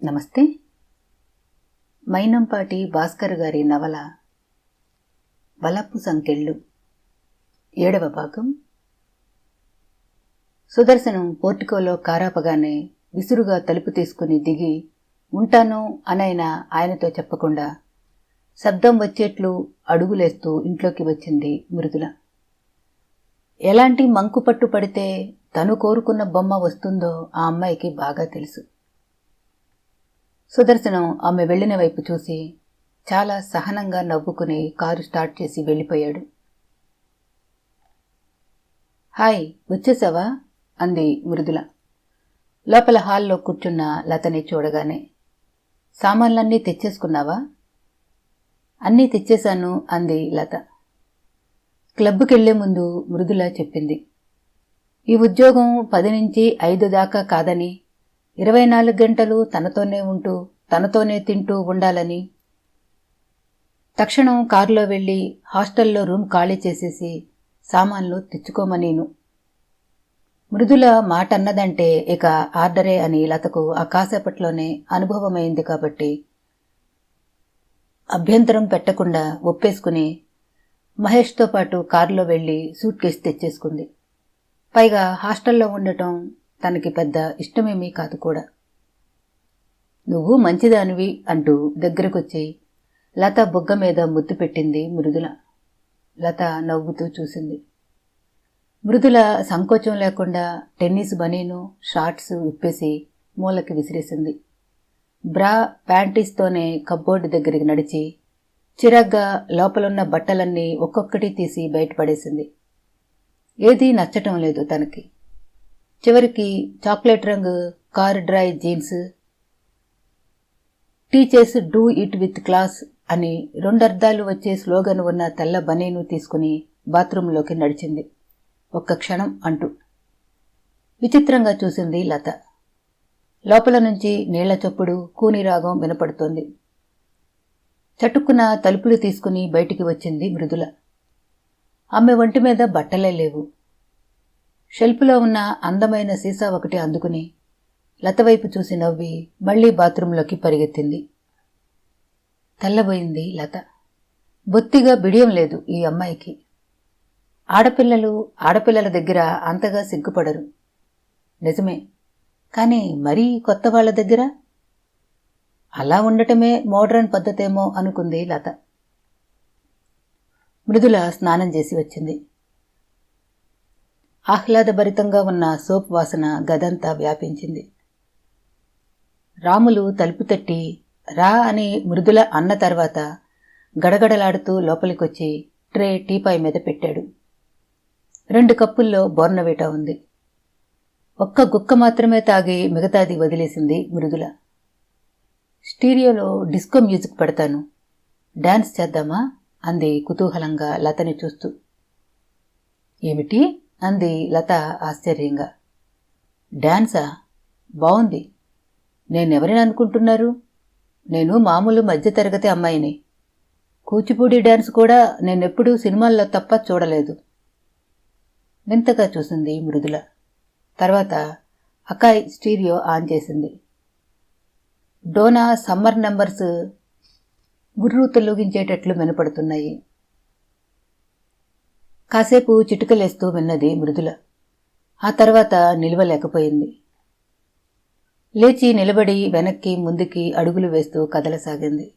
నమస్తే. మైనంపాటి భాస్కర్ గారి నవల వలపు సంకెళ్ళు 7వ భాగం. సుదర్శనం పోర్టికోలో కారాపగానే విసురుగా తలుపు తీసుకుని దిగి ఉంటాను అనైనా ఆయనతో చెప్పకుండా శబ్దం వచ్చేట్లు అడుగులేస్తూ ఇంట్లోకి వచ్చింది మృదుల. ఎలాంటి మంకుపట్టు పడితే తను కోరుకున్న బొమ్మ వస్తుందో ఆ అమ్మాయికి బాగా తెలుసు. సుదర్శనం ఆమె వెళ్లిన వైపు చూసి చాలా సహనంగా నవ్వుకుని కారు స్టార్ట్ చేసి వెళ్ళిపోయాడు. హాయ్, వచ్చేసావా అంది మృదుల లోపల హాల్లో కూర్చున్న లతని చూడగానే. సామాన్లన్నీ తెచ్చేసుకున్నావా? అన్నీ తెచ్చేశాను అంది లత. క్లబ్కెళ్లే ముందు మృదుల చెప్పింది, ఈ ఉద్యోగం 10 నుంచి 5 దాకా కాదని, 24 గంటలు తనతోనే ఉంటూ తనతోనే తింటూ ఉండాలని. తక్షణం కారులో వెళ్లి హాస్టల్లో రూమ్ ఖాళీ చేసేసి సామాన్లు తెచ్చుకోమనీను. మృదుల మాట అన్నదంటే ఇక ఆర్డరే అని లతకు ఆ కాసేపట్లోనే అనుభవమైంది కాబట్టి అభ్యంతరం పెట్టకుండా ఒప్పేసుకుని మహేష్తో పాటు కారులో వెళ్లి సూట్ కేసు తెచ్చేసుకుంది. పైగా హాస్టల్లో ఉండటం తనకి పెద్ద ఇష్టమేమీ కాదు కూడా. నువ్వు మంచిదానివి అంటూ దగ్గరకొచ్చి లత బొగ్గ మీద ముద్దు పెట్టింది మృదుల. లత నవ్వుతూ చూసింది. మృదుల సంకోచం లేకుండా టెన్నిస్ బనీను షార్ట్స్ విప్పేసి మూలకి విసిరేసింది. బ్రా ప్యాంటీస్తోనే కబ్బోర్డు దగ్గరికి నడిచి చిరాగ్గా లోపలున్న బట్టలన్నీ ఒక్కొక్కటి తీసి బయటపడేసింది. ఏదీ నచ్చటం లేదు తనకి. చివరికి చాక్లెట్ రంగు car dry jeans, teachers do it with class అని 2 అర్థాలు వచ్చే స్లోగన్ ఉన్న తెల్ల బనీను తీసుకుని బాత్రూంలోకి నడిచింది. ఒక్క క్షణం అంటూ విచిత్రంగా చూసింది లత. లోపల నుంచి నీళ్ల చప్పుడు కూని రాగం వినపడుతోంది. చటుక్కున తలుపులు తీసుకుని బయటికి వచ్చింది మృదుల. ఆమె ఒంటి మీద బట్టలే లేవు. షెల్ఫ్లో ఉన్న అందమైన సీసా ఒకటి అందుకుని లతవైపు చూసి నవ్వి మళ్లీ బాత్రూంలోకి పరిగెత్తింది. తెల్లబోయింది లత. బొత్తిగా బిడియం లేదు ఈ అమ్మాయికి. ఆడపిల్లల దగ్గర అంతగా సిగ్గుపడరు, నిజమే. కానీ మరీ కొత్త వాళ్ల దగ్గర అలా ఉండటమే మోడ్రన్ పద్ధతేమో అనుకుంది లత. మృదుల స్నానం చేసి వచ్చింది. ఆహ్లాదభరితంగా ఉన్న సోప్ వాసన గదంతా వ్యాపించింది. రాములు తలుపు తట్టి రా అని మృదుల అన్న తర్వాత గడగడలాడుతూ లోపలికొచ్చి ట్రే టీపాయ్ మీద పెట్టాడు. 2 కప్పుల్లో బోర్నవీటా ఉంది. ఒక్క గుక్క మాత్రమే తాగి మిగతాది వదిలేసింది మృదుల. స్టీరియోలో డిస్కో మ్యూజిక్ పెడతాను, డాన్స్ చేద్దామా అంది కుతూహలంగా లతని చూస్తూ. ఏమిటి అంది లత ఆశ్చర్యంగా. డాన్సా? బావుంది. నేనెవరిని అనుకుంటున్నారు? నేను మామూలు మధ్యతరగతి అమ్మాయిని. కూచిపూడి డాన్స్ కూడా నేనెప్పుడూ సినిమాల్లో తప్ప చూడలేదు. వింతగా చూసింది మృదుల. తర్వాత అకాయ్ స్టీరియో ఆన్ చేసింది. డోనా సమ్మర్ నంబర్స్ గుర్రు తొలగించేటట్లు వినపడుతున్నాయి. కాసేపు చిటుకలేస్తూ విన్నది మృదుల. ఆ తర్వాత నిలవలేకపోయింది. లేచి నిలబడి వెనక్కి ముందుకి అడుగులు వేస్తూ కదలసాగింది.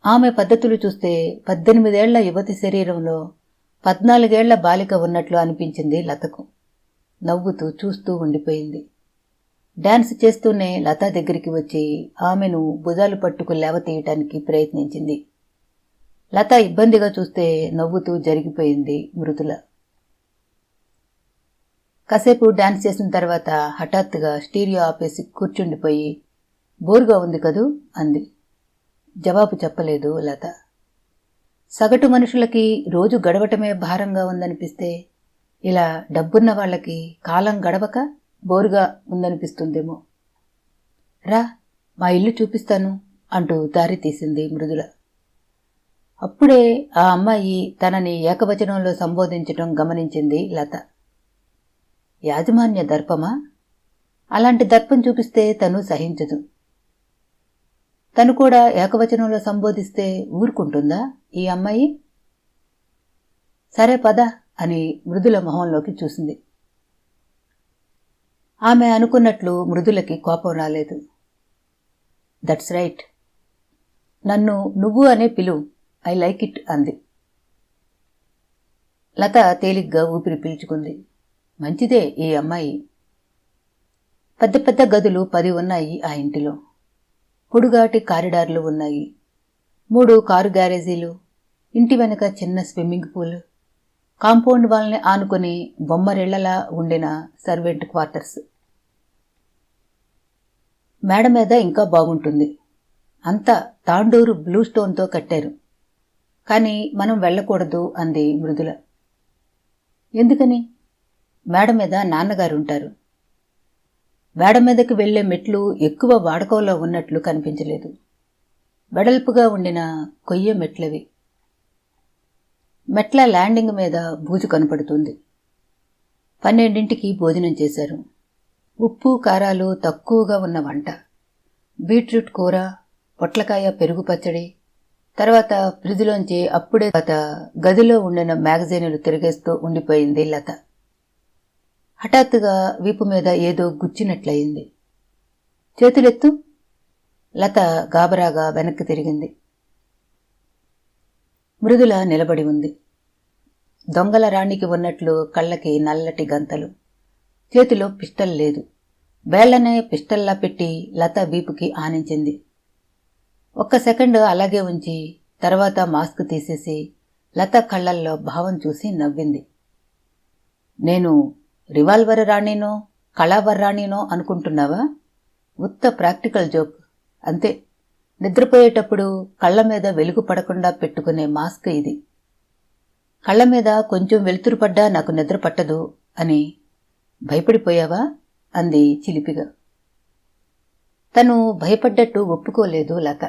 ఆమె పద్ధతులు చూస్తే 18 ఏళ్ల యువతి శరీరంలో 14 ఏళ్ల బాలిక ఉన్నట్లు అనిపించింది లతకు. నవ్వుతూ చూస్తూ ఉండిపోయింది. డాన్స్ చేస్తూనే లత దగ్గరికి వచ్చి ఆమెను భుజాలు పట్టుకు లేవతీయటానికి ప్రయత్నించింది. లత ఇబ్బందిగా చూస్తే నవ్వుతూ జరిగిపోయింది మృదుల. కాసేపు డాన్స్ చేసిన తర్వాత హఠాత్తుగా స్టీరియో ఆపేసి కూర్చుండిపోయి బోరుగా ఉంది కదూ అంది. జవాబు చెప్పలేదు లత. సగటు మనుషులకి రోజు గడవటమే భారంగా ఉందనిపిస్తే ఇలా డబ్బున్న వాళ్లకి కాలం గడవక బోరుగా ఉందనిపిస్తుందేమో. రా, మా ఇల్లు చూపిస్తాను అంటూ దారి తీసింది మృదుల. అప్పుడే ఆ అమ్మాయి తనని ఏకవచనంలో సంబోధించటం గమనించింది లత. యాజమాన్య దర్పమా? అలాంటి దర్పం చూపిస్తే తను సహించదు. తను కూడా ఏకవచనంలో సంబోధిస్తే ఊరుకుంటుందా ఈ అమ్మాయి? సరే పద అని మృదుల మొహంలోకి చూసింది. ఆమె అనుకున్నట్లు మృదులకి కోపం రాలేదు. దట్స్ రైట్, నన్ను నువ్వు అనే పిలువు, ఐ లైక్ ఇట్ అంది. లత తేలిగ్గా ఊపిరి పీల్చుకుంది. మంచిదే ఈ అమ్మాయి. పెద్ద పెద్ద గదులు 10 ఉన్నాయి ఆ ఇంటిలో. పొడుగాటి కారిడార్లు ఉన్నాయి. 3 కారు గ్యారేజీలు, ఇంటి వెనుక చిన్న స్విమ్మింగ్ పూల్, కాంపౌండ్ వాల్ని ఆనుకుని బొమ్మరిళ్లలా ఉండిన సర్వెంట్ క్వార్టర్స్. మేడ మీద ఇంకా బాగుంటుంది. అంతా తాండూరు బ్లూ స్టోన్తో కట్టారు. కానీ మనం వెళ్ళకూడదు అంది మృదుల. ఎందుకని? మేడ మీద నాన్నగారుంటారు. మేడ మీదకి వెళ్లే మెట్లు ఎక్కువ వాడకంలో ఉన్నట్లు కనిపించలేదు. వెడల్పుగా ఉండిన కొయ్య మెట్లవి. మెట్ల ల్యాండింగ్ మీద బూజు కనపడుతుంది. 12ంటికి భోజనం చేశారు. ఉప్పు కారాలు తక్కువగా ఉన్న వంట. బీట్రూట్ కూర, పొట్లకాయ పెరుగు పచ్చడి. తర్వాత ఫ్రిడ్జ్లోంచి అప్పుడే గదిలో ఉండిన మ్యాగజైన్లు తిరిగేస్తూ ఉండిపోయింది లత. హఠాత్తుగా వీపు మీద ఏదో గుచ్చినట్లయింది. చేతులెత్తు. లత గాబరాగా వెనక్కి తిరిగింది. మృదుల నిలబడి ఉంది. దొంగల రాణికి ఉన్నట్లు కళ్ళకి నల్లటి గంతలు. చేతిలో పిస్టల్ లేదు. వేళ్లనే పిస్టల్లా పెట్టి లత వీపుకి ఆనించింది. ఒక్క సెకండ్ అలాగే ఉంచి తర్వాత మాస్క్ తీసేసి లత కళ్లల్లో భావం చూసి నవ్వింది. నేను రివాల్వర్ రాణినో కళావర్ రాణినో అనుకుంటున్నావా? ఉత్త ప్రాక్టికల్ జోక్ అంతే. నిద్రపోయేటప్పుడు కళ్ల మీద వెలుగు పడకుండా పెట్టుకునే మాస్క్ ఇది. కళ్ల మీద కొంచెం వెలుతురు పడ్డా నాకు నిద్ర పట్టదు అని భయపడిపోయావా అంది చిలిపిగా. తను భయపడ్డట్టు ఒప్పుకోలేదు లత.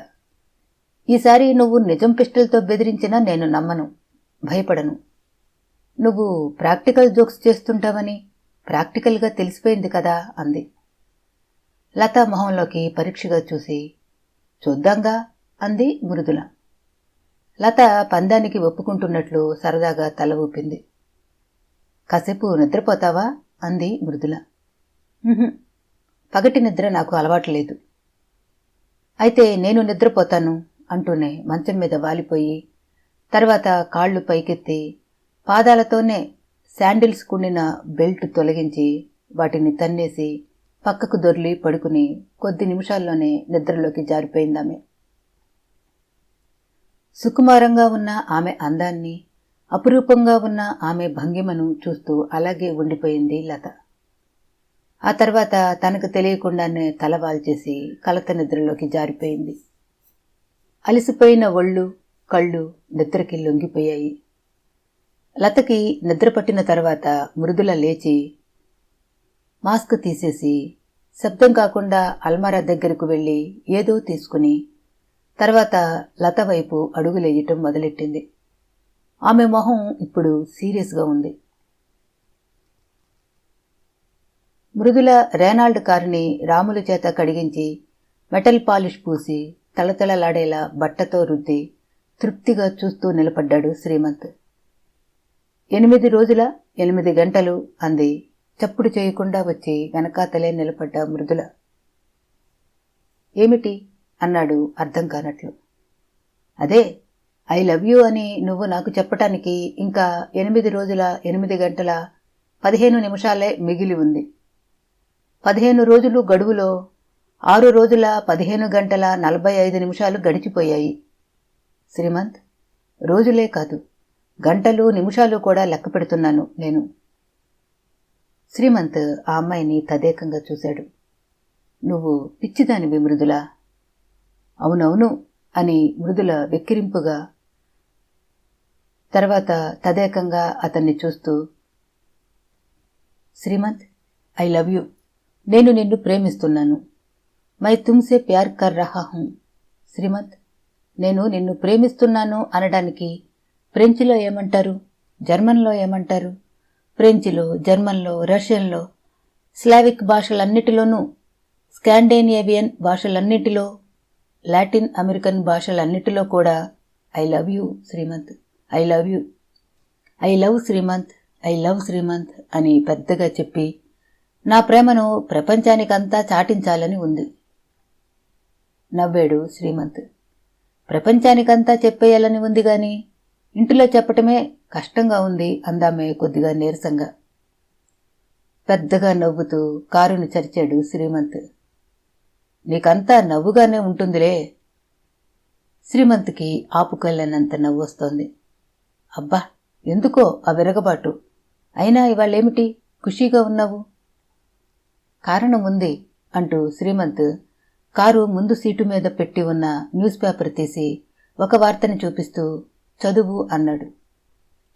ఈసారి నువ్వు నిజం పిస్టల్తో బెదిరించినా నేను నమ్మను, భయపడను. నువ్వు ప్రాక్టికల్ జోక్స్ చేస్తుంటావని ప్రాక్టికల్గా తెలిసిపోయింది కదా అంది. లత మొహంలోకి పరీక్షగా చూసి చూద్దాంగా అంది మృదుల. లత పందానికి ఒప్పుకుంటున్నట్లు సరదాగా తల ఊపింది. కాసేపు నిద్రపోతావా అంది మృదుల. పగటి నిద్ర నాకు అలవాటు లేదు. అయితే నేను నిద్రపోతాను అంటూనే మంచం మీద వాలిపోయి తర్వాత కాళ్ళు పైకెత్తి పాదాలతోనే శాండిల్స్ కుండిన బెల్ట్ తొలగించి వాటిని తన్నేసి పక్కకు దొర్లి పడుకుని కొద్ది నిమిషాల్లోనే నిద్రలోకి జారిపోయిందామె. సుకుమారంగా ఉన్న ఆమె అందాన్ని, అపురూపంగా ఉన్న ఆమె భంగిమను చూస్తూ అలాగే ఉండిపోయింది లత. ఆ తర్వాత తనకు తెలియకుండానే తలవాల్చేసి కలత నిద్రలోకి జారిపోయింది. అలిసిపోయిన ఒళ్ళు, కళ్ళు నిద్రకి లొంగిపోయాయి. లతకి నిద్ర పట్టిన తర్వాత మృదుల లేచి మాస్క్ తీసేసి శబ్దం కాకుండా అల్మారా దగ్గరకు వెళ్ళి ఏదో తీసుకుని తర్వాత లత వైపు అడుగులేయటం మొదలెట్టింది. ఆమె మొహం ఇప్పుడు సీరియస్గా ఉంది. మృదుల రేనాల్డ్ కారుని రాముల చేత కడిగించి మెటల్ పాలిష్ పూసి తళతళలాడేలా బట్టతో రుద్ది తృప్తిగా చూస్తూ నిలబడ్డాడు శ్రీమంత్. 8 రోజుల 8 గంటలు అంది చప్పుడు చేయకుండా వచ్చి వెనకాతలే నిలబడ్డ మృదుల. ఏమిటి అన్నాడు అర్థం కానట్లు. అదే ఐ లవ్ యూ అని నువ్వు నాకు చెప్పటానికి ఇంకా 8 రోజుల 8 గంటల 15 నిమిషాలే మిగిలి ఉంది. 15 రోజులు గడువులో 6 రోజుల 15 గంటల 45 నిమిషాలు గడిచిపోయాయి. శ్రీమంత్, రోజులే కాదు గంటలు నిమిషాలు కూడా లెక్క పెడుతున్నాను నేను. శ్రీమంత్ ఆ అమ్మాయిని తదేకంగా చూశాడు. నువ్వు పిచ్చిదానివి మృదుల. అవునవును అని మృదుల వెక్కిరింపుగా, తర్వాత తదేకంగా అతన్ని చూస్తూ, శ్రీమంత్, ఐ లవ్ యూ. నేను నిన్ను ప్రేమిస్తున్నాను. మై తుమ్సే ప్యార్ కర్ రహా హూం. శ్రీమంత్, నేను నిన్ను ప్రేమిస్తున్నాను అనడానికి ఫ్రెంచ్లో ఏమంటారు, జర్మన్లో ఏమంటారు? ఫ్రెంచ్లో, జర్మన్లో, రష్యన్లో స్లావిక్ భాషలన్నిటిలోనూ, స్కాండేనేవియన్ భాషలన్నిటిలో, లాటిన్ అమెరికన్ భాషలన్నిటిలో కూడా I love you Srimanth, I love you, I love Srimanth, I love Srimanth అని పెద్దగా చెప్పి నా ప్రేమను ప్రపంచానికంతా చాటించాలని ఉంది. నవ్వాడు శ్రీమంత్. ప్రపంచానికంతా చెప్పేయాలని ఉంది గాని ఇంటిలో చెప్పటమే కష్టంగా ఉంది అందామే కొద్దిగా నీరసంగా. పెద్దగా నవ్వుతూ కారును చరిచాడు శ్రీమంత్. నీకంతా నవ్వుగానే ఉంటుందిలే. శ్రీమంత్కి ఆపుకెళ్ళనంత నవ్వొస్తోంది. అబ్బా, ఎందుకో ఆ విరగబాటు. అయినా ఇవాళేమిటి ఖుషీగా ఉన్నావు? కారణం ఉంది అంటూ శ్రీమంత్ కారు ముందు సీటు మీద పెట్టి ఉన్న న్యూస్ పేపర్ తీసి ఒక వార్తని చూపిస్తూ చదువు అన్నాడు.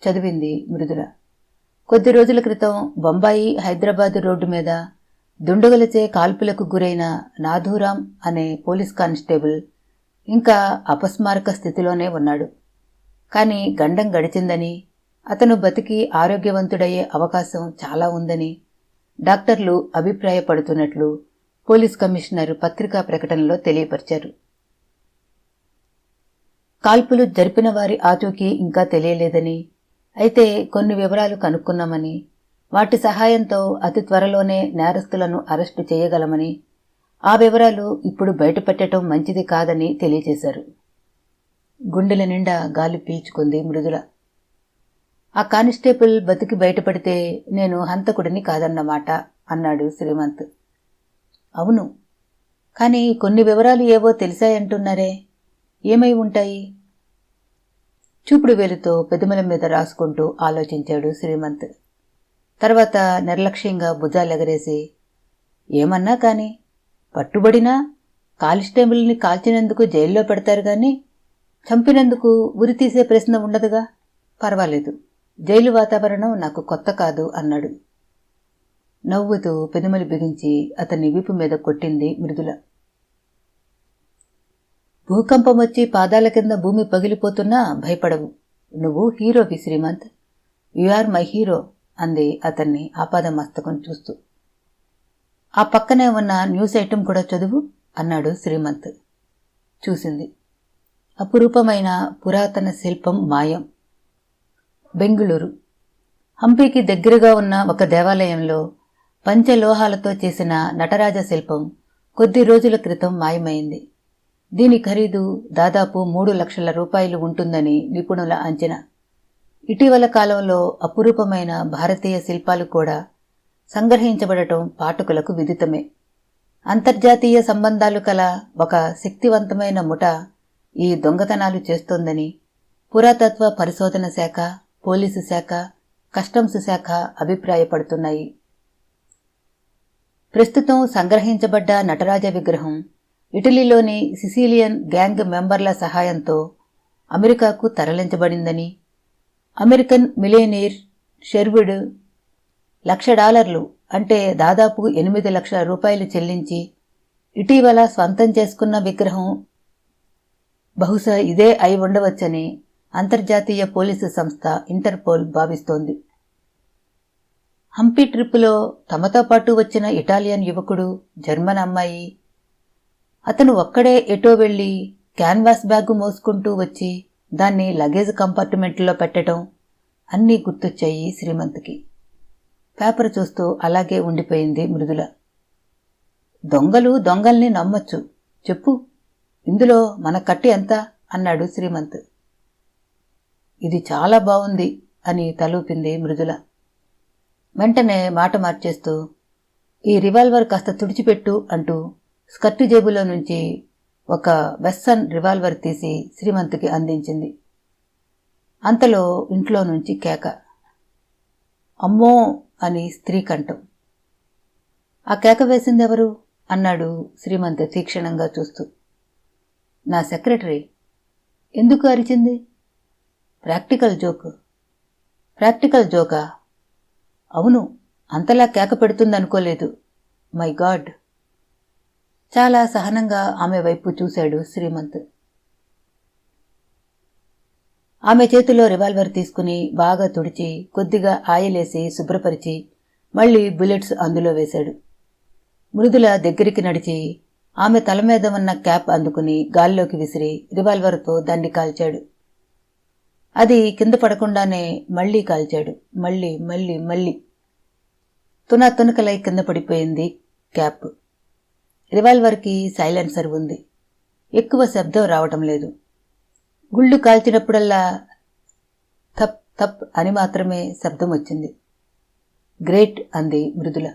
చదివింది మృదుల. కొద్ది రోజుల క్రితం బొంబాయి హైదరాబాద్ రోడ్డు మీద దుండగులచే కాల్పులకు గురైన నాథూరాం అనే పోలీస్ కానిస్టేబుల్ ఇంకా అపస్మారక స్థితిలోనే ఉన్నాడు. కానీ గండం గడిచిందని, అతను బతికి ఆరోగ్యవంతుడయ్యే అవకాశం చాలా ఉందని డాక్టర్లు అభిప్రాయపడుతున్నట్లు పోలీస్ కమిషనర్ పత్రికా ప్రకటనలో తెలియపరిచారు. కాల్పులు జరిపిన వారి ఆచూకీ ఇంకా తెలియలేదని, అయితే కొన్ని వివరాలు కనుక్కున్నామని, వాటి సహాయంతో అతి త్వరలోనే నేరస్తులను అరెస్టు చేయగలమని, ఆ వివరాలు ఇప్పుడు బయటపెట్టడం మంచిది కాదని తెలియజేశారు. గుండెల నిండా గాలి పీల్చుకుంది మృదుల. ఆ కానిస్టేబుల్ బతికి బయటపడితే నేను హంతకుడిని కాదన్నమాట అన్నాడు శ్రీమంత్. అవును, కానీ కొన్ని వివరాలు ఏవో తెలిసాయంటున్నారే, ఏమై ఉంటాయి? చూపుడు వేలుతో పెదముల మీద రాసుకుంటూ ఆలోచించాడు శ్రీమంత్. తర్వాత నిర్లక్ష్యంగా భుజాలెగరేసి, ఏమన్నా కాని పట్టుబడినా కానిస్టేబుల్ని కాల్చినందుకు జైల్లో పెడతారు గాని చంపినందుకు ఉరి తీసే ప్రశ్న ఉండదుగా, పర్వాలేదు, జైలు వాతావరణం నాకు కొత్త కాదు అన్నాడు. నవ్వుతూ పెదములు బిగించి అతన్ని వీపు మీద కొట్టింది మృదుల. భూకంపం వచ్చి పాదాల కింద భూమి పగిలిపోతున్నా భయపడవు. నువ్వు హీరోవి Srimanth, you are my hero అంది అతన్ని ఆపాదమస్తకం చూస్తూ. ఆ పక్కనే ఉన్న న్యూస్ ఐటెం కూడా చదువు అన్నాడు శ్రీమంత్. చూసింది. అపురూపమైన పురాతన శిల్పం మాయం. బెంగుళూరు. హంపీకి దగ్గరగా ఉన్న ఒక దేవాలయంలో పంచలోహాలతో చేసిన నటరాజ శిల్పం కొద్ది రోజుల క్రితం మాయమైంది. దీని ఖరీదు దాదాపు 3 లక్షల రూపాయలు ఉంటుందని నిపుణుల అంచనా. ఇటీవల కాలంలో అపురూపమైన భారతీయ శిల్పాలు కూడా సంగ్రహించబడటం పాఠకులకు విదితమే. అంతర్జాతీయ సంబంధాలు కల ఒక శక్తివంతమైన ముఠ ఈ దొంగతనాలు చేస్తోందని పురాతత్వ పరిశోధన శాఖ, పోలీసు శాఖ, కస్టమ్స్ శాఖ అభిప్రాయపడుతున్నాయి. ప్రస్తుతం సంగ్రహించబడ్డ నటరాజ విగ్రహం ఇటలీలోని సిసిలియన్ గ్యాంగ్ మెంబర్ల సహాయంతో అమెరికాకు తరలించబడిందని, అమెరికన్ మిలియనీర్ షెర్వుడ్ $1,00,000 అంటే దాదాపు 8 లక్షల రూపాయలు చెల్లించి ఇటీవల స్వంతం చేసుకున్న విగ్రహం బహుశా ఇదే అయి ఉండవచ్చని అంతర్జాతీయ పోలీసు సంస్థ ఇంటర్పోల్ భావిస్తోంది. హంపీ ట్రిప్పులో తమతో పాటు వచ్చిన ఇటాలియన్ యువకుడు, జర్మన్ అమ్మాయి, అతను ఒక్కడే ఎటో వెళ్లి క్యాన్వాస్ బ్యాగు మోసుకుంటూ వచ్చి దాన్ని లగేజ్ కంపార్ట్మెంట్లో పెట్టడం అన్నీ గుర్తొచ్చాయి శ్రీమంత్కి. పేపర్ చూస్తూ అలాగే ఉండిపోయింది మృదుల. దొంగలు దొంగల్ని నమ్మొచ్చు, చెప్పు, ఇందులో మన కట్టి ఎంత అన్నాడు శ్రీమంత్. ఇది చాలా బావుంది అని తలూపింది మృదుల. వెంటనే మాట మార్చేస్తూ, ఈ రివాల్వర్ కాస్త తుడిచిపెట్టు అంటూ స్కర్టు జేబులో నుంచి ఒక వెస్సన్ రివాల్వర్ తీసి శ్రీమంత్కి అందించింది. అంతలో ఇంట్లో నుంచి కేక. అమ్మో అని స్త్రీ కంఠం. ఆ కేక వేసిందెవరు అన్నాడు శ్రీమంత్ తీక్షణంగా చూస్తూ. నా సెక్రటరీ. ఎందుకు అరిచింది? Practical joke. ప్రాక్టికల్ జోకా? అవును, అంతలా కేక పెడుతుందనుకోలేదు. My God. చాలా సహనంగా ఆమె వైపు చూశాడు శ్రీమంత్. ఆమె చేతిలో రివాల్వర్ తీసుకుని బాగా తుడిచి కొద్దిగా ఆయిలేసి శుభ్రపరిచి మళ్ళీ బుల్లెట్స్ అందులో వేశాడు. మృదుల దగ్గరికి నడిచి ఆమె తల మీద ఉన్న క్యాప్ అందుకుని గాల్లోకి విసిరి రివాల్వర్తో దాన్ని కాల్చాడు. అది కింద పడకుండానే మళ్లీ కాల్చాడు. మళ్లీ మళ్లీ మళ్లీ తునకలై కింద పడిపోయింది క్యాప్. రివాల్వర్కి సైలెన్సర్ ఉంది. ఎక్కువ శబ్దం రావటం లేదు. గుళ్ళు కాల్చినప్పుడల్లా థప్ థప్ అని మాత్రమే శబ్దం వచ్చింది. గ్రేట్ అంది మృదుల.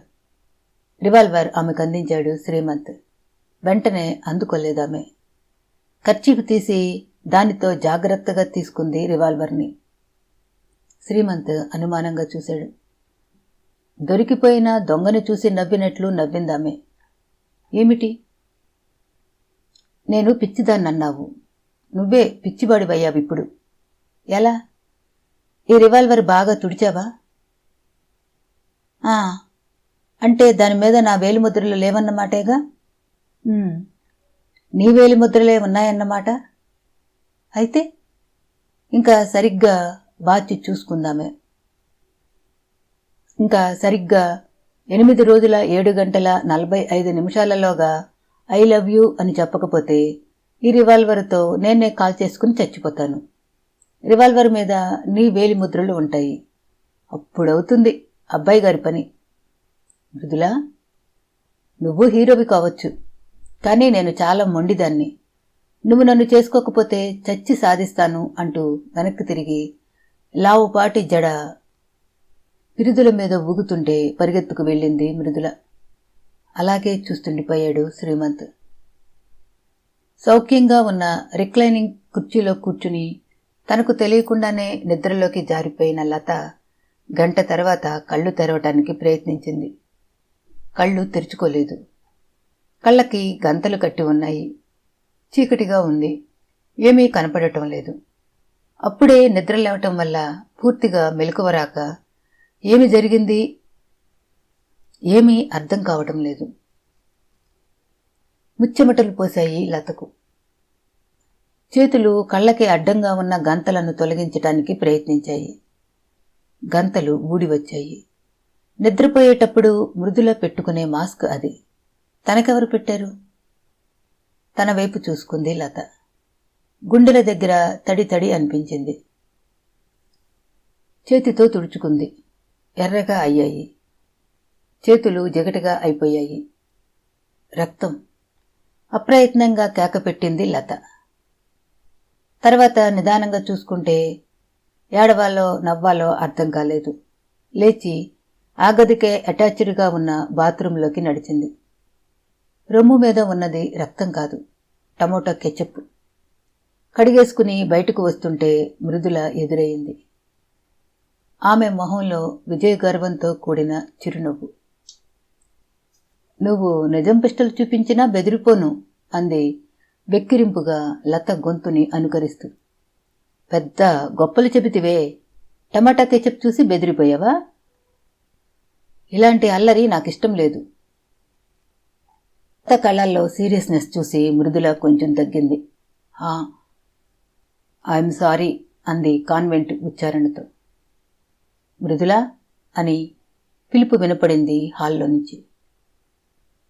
రివాల్వర్ ఆమెకు అందించాడు శ్రీమంత్. వెంటనే అందుకోలేదామె. కర్చీఫ్ తీసి దానితో జాగ్రత్తగా తీసుకుంది రివాల్వర్ని. శ్రీమంత్ అనుమానంగా చూశాడు. దొరికిపోయిన దొంగని చూసి నవ్వినట్లు నవ్విందామె. ఏమిటి? నేను పిచ్చిదాన్నన్నావు. నువ్వే పిచ్చివాడివయ్యావిప్పుడు. ఎలా? ఈ రివాల్వర్ బాగా తుడిచావా? అంటే దానిమీద నా వేలిముద్రలు లేవన్నమాటేగా? నీ వేలిముద్రలే ఉన్నాయన్నమాట. అయితే ఇంకా సరిగ్గా బాచి చూసుకుందామే. ఇంకా సరిగ్గా 8 రోజుల 7 గంటల 45 నిమిషాలలోగా ఐ లవ్ యూ అని చెప్పకపోతే ఈ రివాల్వర్తో నేనే కాల్ చేసుకుని చచ్చిపోతాను. రివాల్వర్ మీద నీ వేలిముద్రలు ఉంటాయి. అప్పుడవుతుంది అబ్బాయి గారి పని. మృదులా, నువ్వు హీరోవి కావచ్చు, కానీ నేను చాలా మొండిదాన్ని. నువ్వు నన్ను చేసుకోకపోతే చచ్చి సాధిస్తాను అంటూ వెనక్కి తిరిగి లావుపాటి జడ పిరుదుల మీద ఊగుతుంటే పరిగెత్తుకు వెళ్ళింది మృదుల. అలాగే చూస్తుండిపోయాడు శ్రీమంత్. సౌఖ్యంగా ఉన్న రిక్లైనింగ్ కుర్చీలో కూర్చుని తనకు తెలియకుండానే నిద్రలోకి జారిపోయిన లత గంట తర్వాత కళ్ళు తెరవటానికి ప్రయత్నించింది. కళ్ళు తెరుచుకోలేదు. కళ్ళకి గంతలు కట్టి ఉన్నాయి. చీకటిగా ఉంది. ఏమీ కనపడటం లేదు. అప్పుడే నిద్ర లేవటం వల్ల పూర్తిగా మెలకువరాక ఏమి జరిగింది ఏమీ అర్థం కావటం లేదు. ముచ్చెమటలు పోశాయి లతకు. చేతులు కళ్ళకి అడ్డంగా ఉన్న గంతలను తొలగించటానికి ప్రయత్నించాయి. గంతలు ఊడి వచ్చాయి. నిద్రపోయేటప్పుడు మృదుల పెట్టుకునే మాస్క్ అది. తనకెవరు పెట్టారు? తన వైపు చూసుకుంది లత. గుండెల దగ్గర తడి తడి అనిపించింది. చేతితో తుడుచుకుంది. ఎర్రగా అయ్యాయి. చేతులు జిగటగా అయిపోయాయి. రక్తం. అప్రయత్నంగా కేకపెట్టింది లత. తర్వాత నిదానంగా చూసుకుంటే ఏడవాలో నవ్వాలో అర్థం కాలేదు. లేచి ఆ గదికే అటాచ్డ్గా ఉన్న బాత్రూంలోకి నడిచింది. రొమ్ము మీద ఉన్నది రక్తం కాదు, టమోటా కెచప్. కడిగేసుకుని బయటకు వస్తుంటే మృదుల ఎదురయ్యింది. ఆమె మొహంలో విజయగర్వంతో కూడిన చిరునవ్వు. నువ్వు నిజం పిస్టల్ చూపించినా బెదిరిపోను అంది వెక్కిరింపుగా లత గొంతుని అనుకరిస్తూ. పెద్ద గొప్పలు చెబితివే, టమాటా కెచప్ చూసి బెదిరిపోయావా? ఇలాంటి అల్లరి నాకిష్టం లేదు. లత కళ్ళల్లో సీరియస్నెస్ చూసి మృదుల కొంచెం తగ్గింది. ఐఎమ్ సారీ అంది కాన్వెంట్ ఉచ్చారణతో. మృదులా అని పిలుపు వినపడింది హాల్లో నుంచి.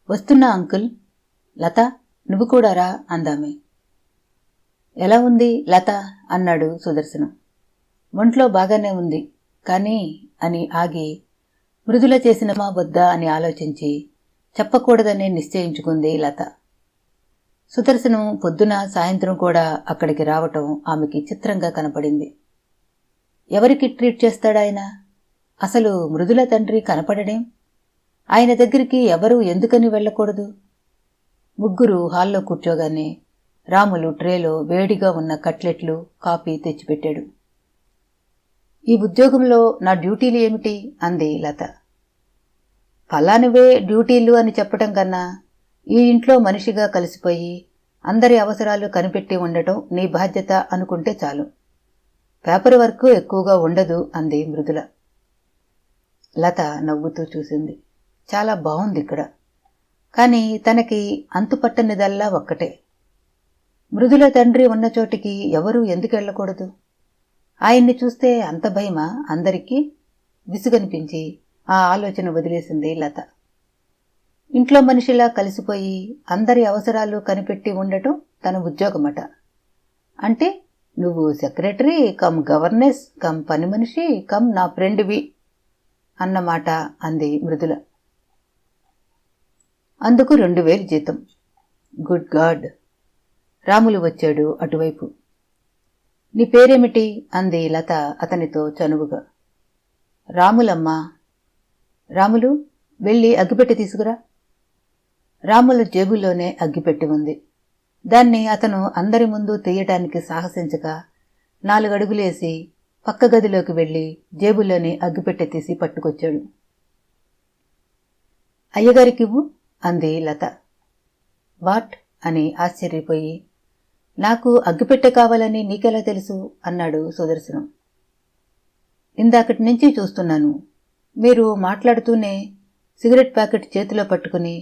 వస్తున్నా అంకుల్. లత, నువ్వు కూడా రా అందామె. ఎలా ఉంది లత అన్నాడు సుదర్శనం. ఒంట్లో బాగానే ఉంది కానీ అని ఆగి మృదుల చేసిన మా వద్దా అని ఆలోచించి చెప్పకూడదని నిశ్చయించుకుంది లత. సుదర్శనం పొద్దున సాయంత్రం కూడా అక్కడికి రావటం ఆమెకి చిత్రంగా కనపడింది. ఎవరికి ట్రీట్ చేస్తాడాయన? అసలు మృదుల తండ్రి కనపడడేం? ఆయన దగ్గరికి ఎవరూ ఎందుకని వెళ్ళకూడదు? ముగ్గురు హాల్లో కూర్చోగానే రాములు ట్రేలో వేడిగా ఉన్న కట్లెట్లు, కాఫీ తెచ్చిపెట్టాడు. ఈ ఉద్యోగంలో నా డ్యూటీలు ఏమిటి అంది లత. ఫలానివే డ్యూటీలు అని చెప్పటం కన్నా ఈ ఇంట్లో మనిషిగా కలిసిపోయి అందరి అవసరాలు కనిపెట్టి ఉండటం నీ బాధ్యత అనుకుంటే చాలు. పేపర్ వర్క్ ఎక్కువగా ఉండదు అంది మృదుల. లత నవ్వుతూ చూసింది. చాలా బాగుంది ఇక్కడ. కానీ తనకి అంతుపట్టనిదల్లా ఒక్కటే. మృదుల తండ్రి ఉన్న చోటికి ఎవరూ ఎందుకెళ్లకూడదు? ఆయన్ని చూస్తే అంత భయమా అందరికీ? విసుగనిపించి ఆ ఆలోచన వదిలేసింది లత. ఇంట్లో మనిషిలా కలిసిపోయి అందరి అవసరాలు కనిపెట్టి ఉండటం తన ఉద్యోగమట. అంటే నువ్వు సెక్రటరీ కమ్ గవర్నెస్ కమ్ పని మనిషి కమ్ నా ఫ్రెండ్వి అన్నమాట అంది మృదుల. అందుకు 2000 జీతం. Good God. రాములు వచ్చాడు అటువైపు. నీ పేరేమిటి అంది లత అతనితో చనువుగా. రాములమ్మా. రాములు, వెళ్ళి అగ్గిపెట్టి తీసుకురా. రాముల జేబులోనే అగ్గిపెట్టి ఉంది. దాన్ని అతను అందరి ముందు తీయటానికి సాహసించక 4 అడుగులేసి పక్క గదిలోకి వెళ్లి జేబులోని అగ్గిపెట్టె తీసి పట్టుకొచ్చాడు. అయ్యగారికివ్వు అంది లత. వాట్ అని ఆశ్చర్యపోయి, నాకు అగ్గిపెట్టె కావాలని నీకెలా తెలుసు అన్నాడు సుదర్శనం. ఇందాకటి నుంచి చూస్తున్నాను. మీరు మాట్లాడుతూనే సిగరెట్ ప్యాకెట్ చేతిలో పట్టుకుని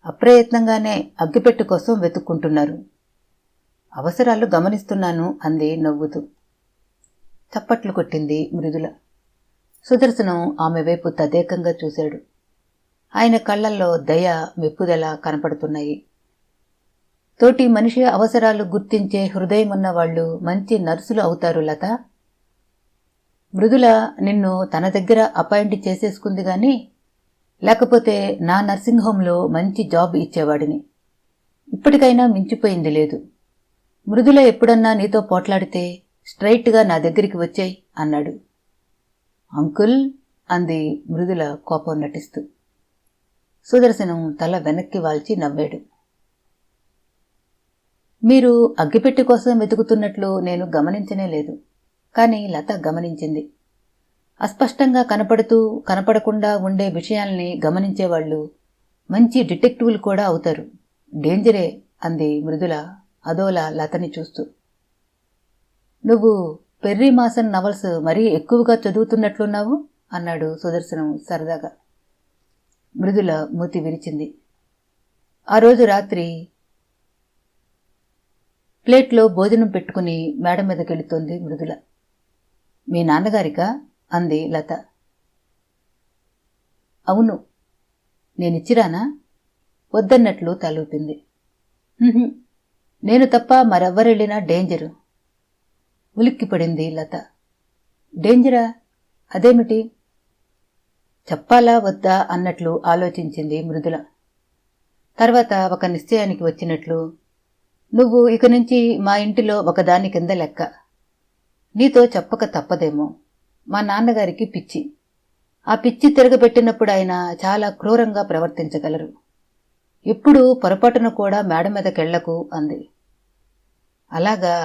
అప్రయత్నంగానే అగ్గిపెట్టె కోసం వెతుక్కుంటున్నారు. అవసరాలు గమనిస్తున్నాను అంది నవ్వుతూ. చప్పట్లు కొట్టింది మృదుల. సుదర్శనం ఆమె వైపు తదేకంగా చూశాడు. ఆయన కళ్లల్లో దయ, మెప్పుదల కనపడుతున్నాయి. తోటి మనిషి అవసరాలు గుర్తించే హృదయమున్న వాళ్లు మంచి నర్సులు అవుతారు లత. మృదుల నిన్ను తన దగ్గర అపాయింట్ చేసేసుకుంది గాని, లేకపోతే నా నర్సింగ్ హోంలో మంచి జాబ్ ఇచ్చేవాడిని. ఇప్పటికైనా మించిపోయింది లేదు. మృదుల ఎప్పుడన్నా నీతో పోట్లాడితే స్ట్రైట్గా నా దగ్గరికి వచ్చాయి అన్నాడు. అంకుల్ అంది మృదుల కోపం నటిస్తూ. సుదర్శనం తల వెనక్కి వాల్చి నవ్వాడు. మీరు అగ్గిపెట్టి కోసం వెతుకుతున్నట్లు నేను గమనించనే లేదు. కాని లత గమనించింది. అస్పష్టంగా కనపడుతూ కనపడకుండా ఉండే విషయాల్ని గమనించేవాళ్లు మంచి డిటెక్టివ్లు కూడా అవుతారు. డేంజరే అంది మృదుల అదోలా లతని చూస్తూ. నువ్వు పెర్రీ మాసన్ నవల్స్ మరీ ఎక్కువగా చదువుతున్నట్లున్నావు అన్నాడు సుదర్శనం సరదాగా. మృదుల మూతి విరిచింది. ఆ రోజు రాత్రి ప్లేట్లో భోజనం పెట్టుకుని మేడ మీదకెళుతోంది మృదుల. మీ నాన్నగారికా అంది లత. అవును. నేనిచ్చిరానా? వద్దన్నట్లు తలూపింది. నేను తప్ప మరెవ్వరెళ్ళినా డేంజరు. ఉలిక్కిపడింది లత. డేంజరా? అదేమిటి? చెప్పాలా వద్దా అన్నట్లు ఆలోచించింది మృదుల. తర్వాత ఒక నిశ్చయానికి వచ్చినట్లు, నువ్వు ఇక నుంచి మా ఇంటిలో ఒకదాని కింద లెక్క. నీతో చెప్పక తప్పదేమో. మా నాన్నగారికి పిచ్చి. ఆ పిచ్చి తిరగబెట్టినప్పుడు ఆయన చాలా క్రూరంగా ప్రవర్తించగలరు. ఎప్పుడూ పొరపాటున కూడా మేడ మీదకెళ్లకు అంది. అలాగా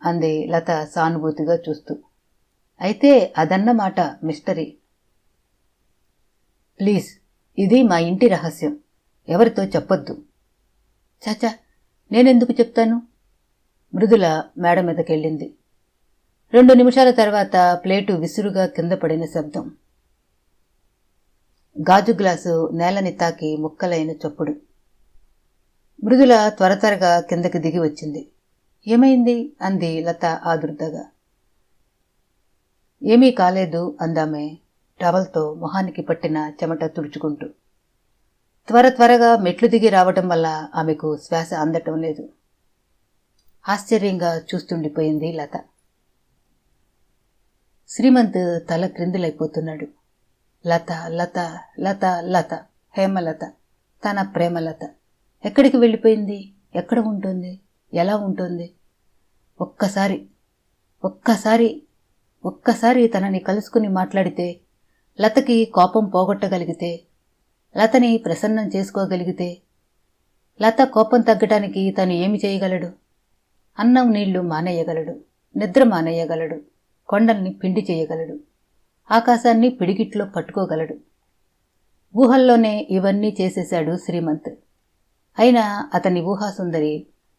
అంది లత సానుభూతిగా చూస్తూ. అయితే అదన్నమాట మిస్టరీ. ప్లీజ్, ఇది మా ఇంటి రహస్యం. ఎవరితో చెప్పొద్దు. చాచా, నేనెందుకు చెప్తాను? మృదుల మేడ మీదకెళ్ళింది. 2 నిమిషాల తర్వాత ప్లేటు విసురుగా కింద పడిన శబ్దం. గాజు గ్లాసు నేలని తాకి ముక్కలైన చప్పుడు. మృదుల త్వరగా కిందకి దిగి వచ్చింది. ఏమైంది అంది లత ఆదుర్దగా. ఏమీ కాలేదు అందామే టవల్తో మొహానికి పట్టిన చెమట తుడుచుకుంటూ. త్వరగా మెట్లు దిగి రావటం వల్ల ఆమెకు శ్వాస అందటం లేదు. ఆశ్చర్యంగా చూస్తుండిపోయింది లత. శ్రీమంత్ తల క్రిందులైపోతున్నాడు. లత లత లత లత, హేమలత, తన ప్రేమలత ఎక్కడికి వెళ్ళిపోయింది? ఎక్కడ ఉంటుంది? ఎలా ఉంటుంది? ఒక్కసారి తనని కలుసుకుని మాట్లాడితే, లతకి కోపం పోగొట్టగలిగితే, లతని ప్రసన్నం చేసుకోగలిగితే, లత కోపం తగ్గటానికి తను ఏమి చేయగలడు? అన్నం నీళ్లు మానేయగలడు, నిద్ర మానేయగలడు, కొండల్ని పిండి చేయగలడు, ఆకాశాన్ని పిడికిట్లో పట్టుకోగలడు. ఊహల్లోనే ఇవన్నీ చేసేశాడు శ్రీమంత్. అయినా అతని ఊహాసుందరి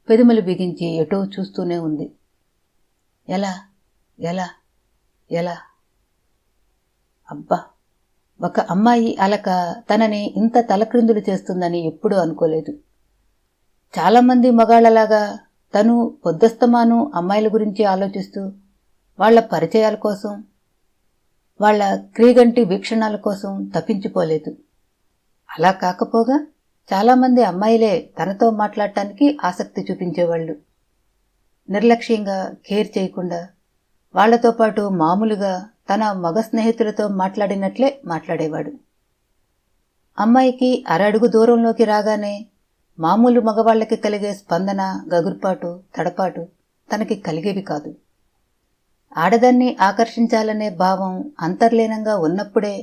పెదుమలు బిగించి ఎటో చూస్తూనే ఉంది. ఎలా ఎలా ఎలా? అబ్బా, ఒక అమ్మాయి అలక తనని ఇంత తలక్రిందులు చేస్తుందని ఎప్పుడూ అనుకోలేదు. చాలామంది మగాళ్లలాగా తను పొద్దస్తమాను అమ్మాయిల గురించి ఆలోచిస్తూ, వాళ్ల పరిచయాల కోసం, వాళ్ల క్రీగంటి వీక్షణాల కోసం తప్పించిపోలేదు. అలా కాకపోగా చాలామంది అమ్మాయిలే తనతో మాట్లాడటానికి ఆసక్తి చూపించేవాళ్లు. నిర్లక్ష్యంగా కేర్ చేయకుండా వాళ్లతో పాటు మామూలుగా తన మగ స్నేహితులతో మాట్లాడినట్లే మాట్లాడేవాడు. అమ్మాయికి అరడుగు దూరంలోకి రాగానే మామూలు మగవాళ్లకి కలిగే స్పందన, గగుర్పాటు, తడపాటు తనకి కలిగేవి కాదు. ఆడదాన్ని ఆకర్షించాలనే భావం అంతర్లీనంగా ఉన్నప్పుడే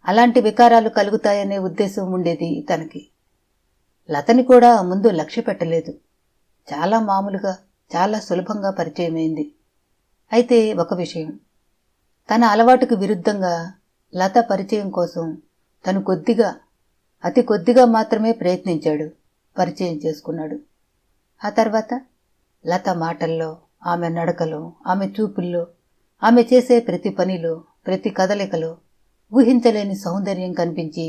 అలాంటి వికారాలు కలుగుతాయనే ఉద్దేశం ఉండేది తనకి. లతని కూడా ముందు లక్ష్య పెట్టలేదు. చాలా మామూలుగా, చాలా సులభంగా పరిచయమైంది. అయితే ఒక విషయం, తన అలవాటుకు విరుద్ధంగా లత పరిచయం కోసం తను అతి కొద్దిగా మాత్రమే ప్రయత్నించాడు, పరిచయం చేసుకున్నాడు. ఆ తర్వాత లత మాటల్లో, ఆమె నడకలో, ఆమె చూపుల్లో, ఆమె చేసే ప్రతి పనిలో, ప్రతి కదలికలో ఊహించలేని సౌందర్యం కనిపించి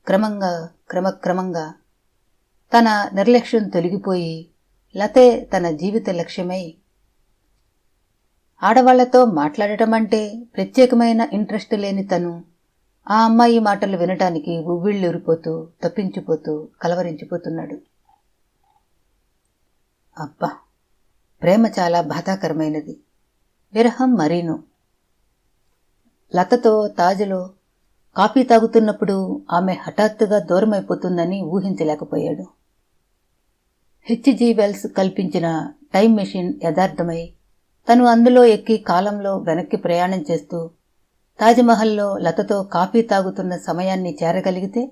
క్రమక్రమంగా తన నిర్లక్ష్యం తొలగిపోయి లతే తన జీవిత లక్ష్యమై, ఆడవాళ్లతో మాట్లాడటం అంటే ప్రత్యేకమైన ఇంట్రెస్ట్ లేని తను ఆ అమ్మాయి మాటలు వినటానికి ఉవ్విళ్ళూరిపోతూ, తప్పించిపోతూ, కలవరించిపోతున్నాడు. అబ్బా, ప్రేమ చాలా బాధాకరమైనది. విరహం మరీను. లతతో తాజులో కాఫీ తాగుతున్నప్పుడు ఆమె హఠాత్తుగా దూరమైపోతుందని ఊహించలేకపోయాడు. హెచ్జి వెల్స్ కల్పించిన టైం మెషిన్ యథార్థమై తను అందులో ఎక్కి కాలంలో వెనక్కి ప్రయాణం చేస్తూ తాజ్మహల్లో లతతో కాఫీ తాగుతున్న సమయాన్ని చేరగలిగితే,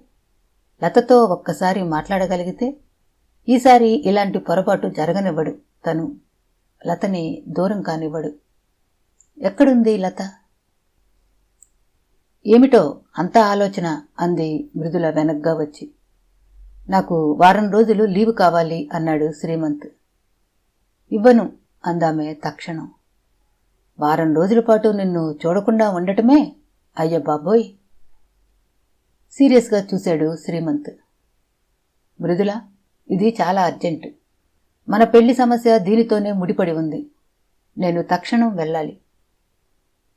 లతతో ఒక్కసారి మాట్లాడగలిగితే, ఈసారి ఇలాంటి పొరపాటు జరగనివ్వడు. తను లతని దూరం కానివ్వడు. ఎక్కడుంది లత? ఏమిటో అంతా ఆలోచన అంది మృదుల వెనగ్గా వచ్చి. నాకు వారం రోజులు లీవు కావాలి అన్నాడు శ్రీమంత్. ఇవ్వను అందామె తక్షణం. వారం రోజుల పాటు నిన్ను చూడకుండా ఉండటమే? అయ్య బాబోయ్! సీరియస్గా చూశాడు శ్రీమంత్. మృదుల, ఇది చాలా అర్జెంటు. మన పెళ్లి సమస్య దీనితోనే ముడిపడి ఉంది. నేను తక్షణం వెళ్ళాలి.